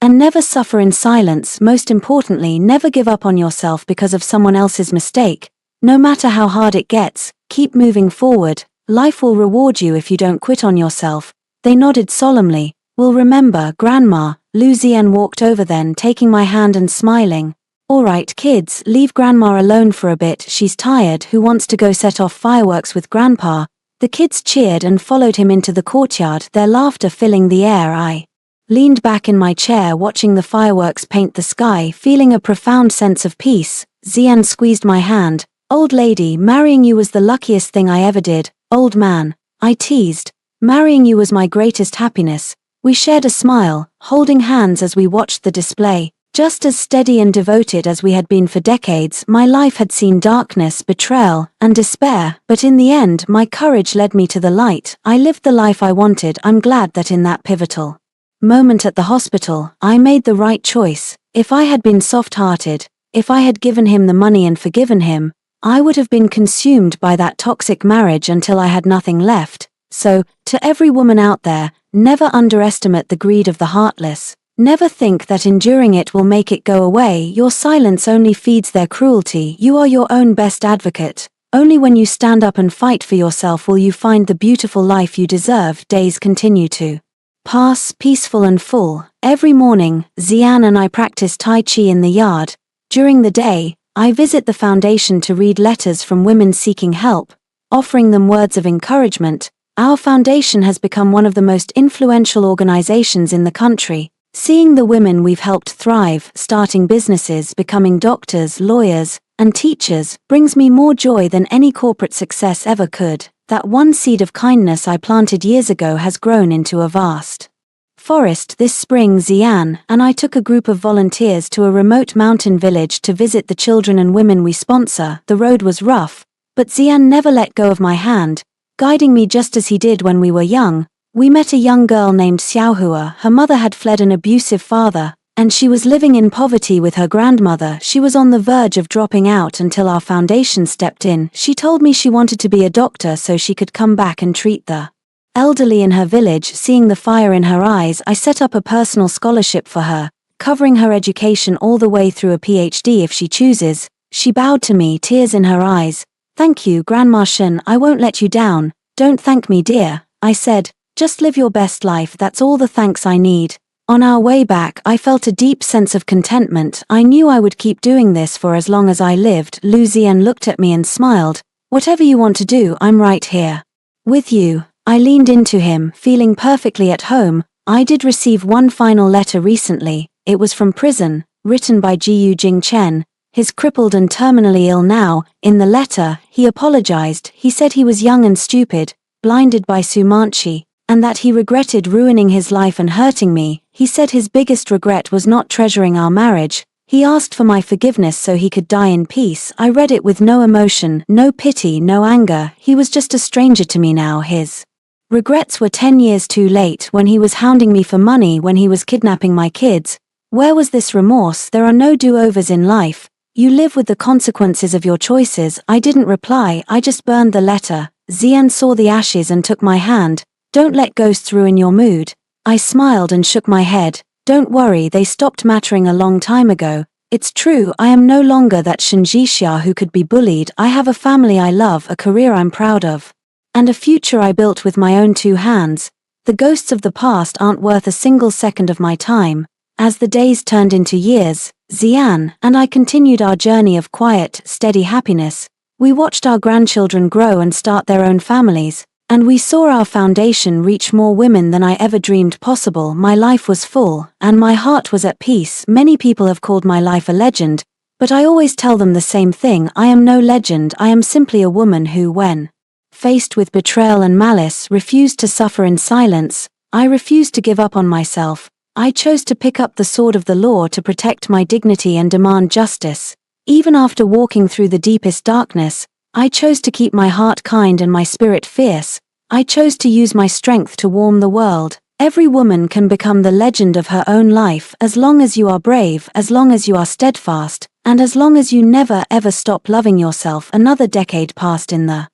And never suffer in silence. Most importantly, never give up on yourself because of someone else's mistake. No matter how hard it gets, keep moving forward. Life will reward you if you don't quit on yourself. They nodded solemnly. We'll remember, Grandma. Lu Ziyan walked over then, taking my hand and smiling. All right, kids, leave Grandma alone for a bit. She's tired. Who wants to go set off fireworks with Grandpa? The kids cheered and followed him into the courtyard, their laughter filling the air. I leaned back in my chair watching the fireworks paint the sky, feeling a profound sense of peace. Ziyan squeezed my hand. Old lady, marrying you was the luckiest thing I ever did. Old man, I teased. Marrying you was my greatest happiness. We shared a smile, holding hands as we watched the display. Just as steady and devoted as we had been for decades, my life had seen darkness, betrayal, and despair, but in the end, my courage led me to the light. I lived the life I wanted. I'm glad that in that pivotal moment at the hospital, I made the right choice. If I had been soft-hearted, if I had given him the money and forgiven him, I would have been consumed by that toxic marriage until I had nothing left. So, to every woman out there, never underestimate the greed of the heartless. Never think that enduring it will make it go away. Your silence only feeds their cruelty. You are your own best advocate. Only when you stand up and fight for yourself will you find the beautiful life you deserve. Days continue to pass, peaceful and full. Every morning, Xian and I practice Tai Chi in the yard. During the day, I visit the foundation to read letters from women seeking help, offering them words of encouragement. Our foundation has become one of the most influential organizations in the country. Seeing the women we've helped thrive, starting businesses, becoming doctors, lawyers, and teachers, brings me more joy than any corporate success ever could. That one seed of kindness I planted years ago has grown into a vast forest. This spring, Xian and I took a group of volunteers to a remote mountain village to visit the children and women we sponsor. The road was rough, but Xian never let go of my hand, guiding me just as he did when we were young. We met a young girl named Xiaohua. Her mother had fled an abusive father, and she was living in poverty with her grandmother. She was on the verge of dropping out until our foundation stepped in. She told me she wanted to be a doctor so she could come back and treat the elderly in her village. Seeing the fire in her eyes, I set up a personal scholarship for her, covering her education all the way through a PhD if she chooses. She bowed to me, tears in her eyes. "Thank you, Grandma Shen, I won't let you down." "Don't thank me, dear," I said. "Just live your best life, that's all the thanks I need." On our way back, I felt a deep sense of contentment. I knew I would keep doing this for as long as I lived. Lu Xian looked at me and smiled. "Whatever you want to do, I'm right here with you." I leaned into him, feeling perfectly at home. I did receive one final letter recently. It was from prison, written by Jiu Jing Chen. He's crippled and terminally ill now. In the letter, he apologized. He said he was young and stupid, blinded by Su Manchi, and that he regretted ruining his life and hurting me. He said his biggest regret was not treasuring our marriage. He asked for my forgiveness so he could die in peace. I read it with no emotion, no pity, no anger. He was just a stranger to me now. His regrets were 10 years too late, when he was hounding me for money, when he was kidnapping my kids. Where was this remorse? There are no do-overs in life. You live with the consequences of your choices. I didn't reply, I just burned the letter. Xian saw the ashes and took my hand. "Don't let ghosts ruin your mood." I smiled and shook my head. "Don't worry, they stopped mattering a long time ago. It's true, I am no longer that Shen Jixia who could be bullied. I have a family I love, a career I'm proud of, and a future I built with my own 2 hands. The ghosts of the past aren't worth a single second of my time." As the days turned into years, Xian and I continued our journey of quiet, steady happiness. We watched our grandchildren grow and start their own families, and we saw our foundation reach more women than I ever dreamed possible. My life was full, and my heart was at peace. Many people have called my life a legend, but I always tell them the same thing: I am no legend, I am simply a woman who, when faced with betrayal and malice, refused to suffer in silence. I refused to give up on myself. I chose to pick up the sword of the law to protect my dignity and demand justice. Even after walking through the deepest darkness, I chose to keep my heart kind and my spirit fierce. I chose to use my strength to warm the world. Every woman can become the legend of her own life, as long as you are brave, as long as you are steadfast, and as long as you never ever stop loving yourself. Another decade passed in the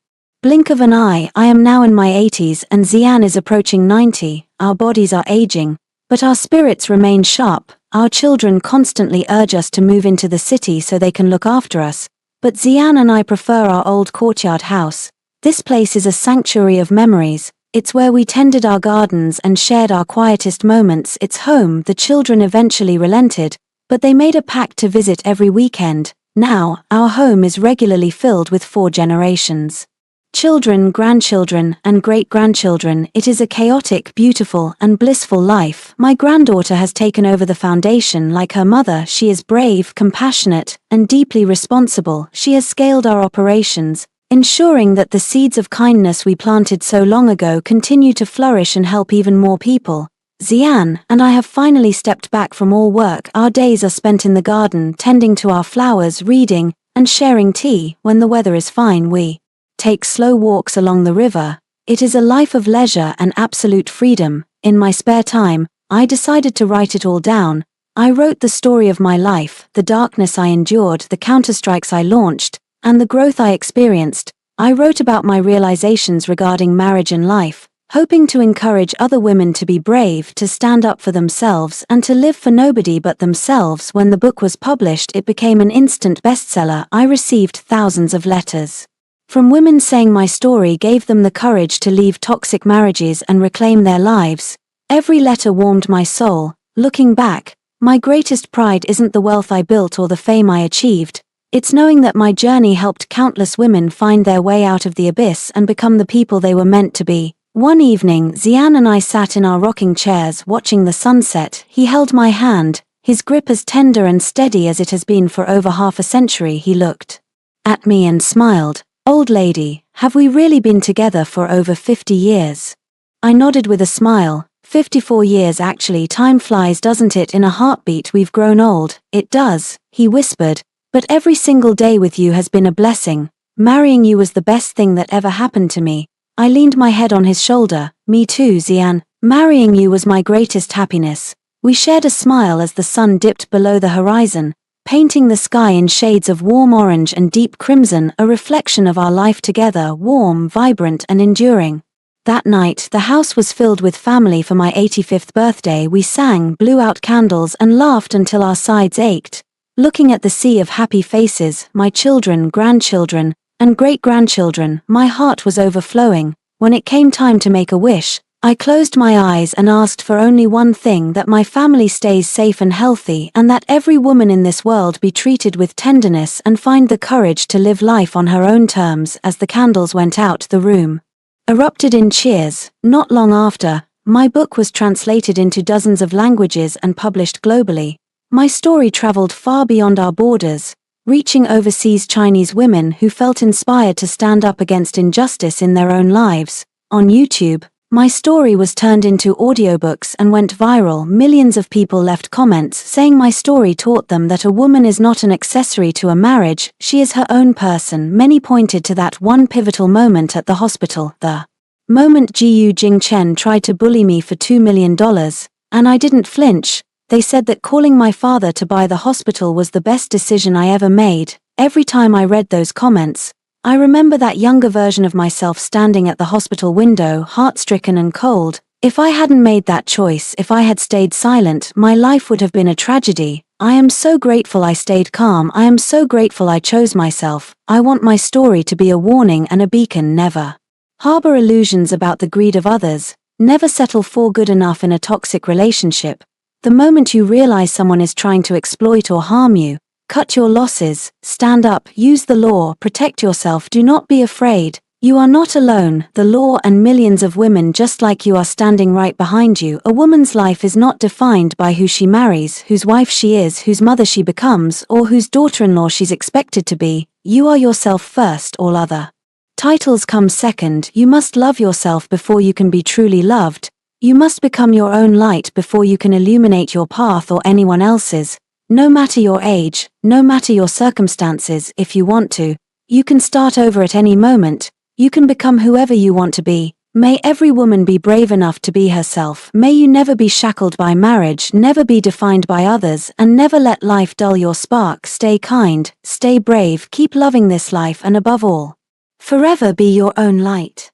blink of an eye. I am now in my 80s and Xian is approaching 90. Our bodies are aging, but our spirits remain sharp. Our children constantly urge us to move into the city so they can look after us, but Xian and I prefer our old courtyard house. This place is a sanctuary of memories. It's where we tended our gardens and shared our quietest moments. It's home. The children eventually relented, but they made a pact to visit every weekend. Now, our home is regularly filled with 4 generations. Children, grandchildren, and great-grandchildren. It is a chaotic, beautiful, and blissful life. My granddaughter has taken over the foundation like her mother. She is brave, compassionate, and deeply responsible. She has scaled our operations, ensuring that the seeds of kindness we planted so long ago continue to flourish and help even more people. Xian and I have finally stepped back from all work. Our days are spent in the garden, tending to our flowers, reading, and sharing tea. When the weather is fine, we take slow walks along the river. It is a life of leisure and absolute freedom. In my spare time, I decided to write it all down. I wrote the story of my life, the darkness I endured, the counterstrikes I launched, and the growth I experienced. I wrote about my realizations regarding marriage and life, hoping to encourage other women to be brave, to stand up for themselves, and to live for nobody but themselves. When the book was published, it became an instant bestseller. I received thousands of letters from women saying my story gave them the courage to leave toxic marriages and reclaim their lives. Every letter warmed my soul. Looking back, my greatest pride isn't the wealth I built or the fame I achieved. It's knowing that my journey helped countless women find their way out of the abyss and become the people they were meant to be. One evening, Xian and I sat in our rocking chairs watching the sunset. He held my hand, his grip as tender and steady as it has been for over half a century. He looked at me and smiled. "Old lady, have we really been together for over 50 years?" I nodded with a smile. 54 years actually. Time flies, doesn't it? In a heartbeat we've grown old. It does, he whispered. But every single day with you has been a blessing. Marrying you was the best thing that ever happened to me. I leaned my head on his shoulder. Me too, Xian. Marrying you was my greatest happiness. We shared a smile as the sun dipped below the horizon, painting the sky in shades of warm orange and deep crimson, a reflection of our life together, warm, vibrant, and enduring. That night, the house was filled with family for my 85th birthday. We sang, blew out candles, and laughed until our sides ached. Looking at the sea of happy faces, my children, grandchildren, and great-grandchildren, my heart was overflowing. When it came time to make a wish, I closed my eyes and asked for only one thing: that my family stays safe and healthy, and that every woman in this world be treated with tenderness and find the courage to live life on her own terms. As the candles went out, the room erupted in cheers. Not long after, my book was translated into dozens of languages and published globally. My story traveled far beyond our borders, reaching overseas Chinese women who felt inspired to stand up against injustice in their own lives. On YouTube, my story was turned into audiobooks and went viral. Millions of people left comments saying my story taught them that a woman is not an accessory to a marriage, she is her own person. Many pointed to that one pivotal moment at the hospital, the moment Jiu Jingchen tried to bully me for $2 million, and I didn't flinch. They said that calling my father to buy the hospital was the best decision I ever made. Every time I read those comments, I remember that younger version of myself standing at the hospital window, heart-stricken and cold. If I hadn't made that choice, if I had stayed silent, my life would have been a tragedy. I am so grateful I stayed calm. I am so grateful I chose myself. I want my story to be a warning and a beacon. Never harbor illusions about the greed of others. Never settle for good enough in a toxic relationship. The moment you realize someone is trying to exploit or harm you, cut your losses, stand up, use the law, protect yourself. Do not be afraid. You are not alone. The law and millions of women just like you are standing right behind you. A woman's life is not defined by who she marries, whose wife she is, whose mother she becomes, or whose daughter-in-law she's expected to be. You are yourself first. All other titles come second. You must love yourself before you can be truly loved. You must become your own light before you can illuminate your path or anyone else's. No matter your age, no matter your circumstances, if you want to, you can start over at any moment. You can become whoever you want to be. May every woman be brave enough to be herself. May you never be shackled by marriage, never be defined by others, and never let life dull your spark. Stay kind, stay brave, keep loving this life, and above all, forever be your own light.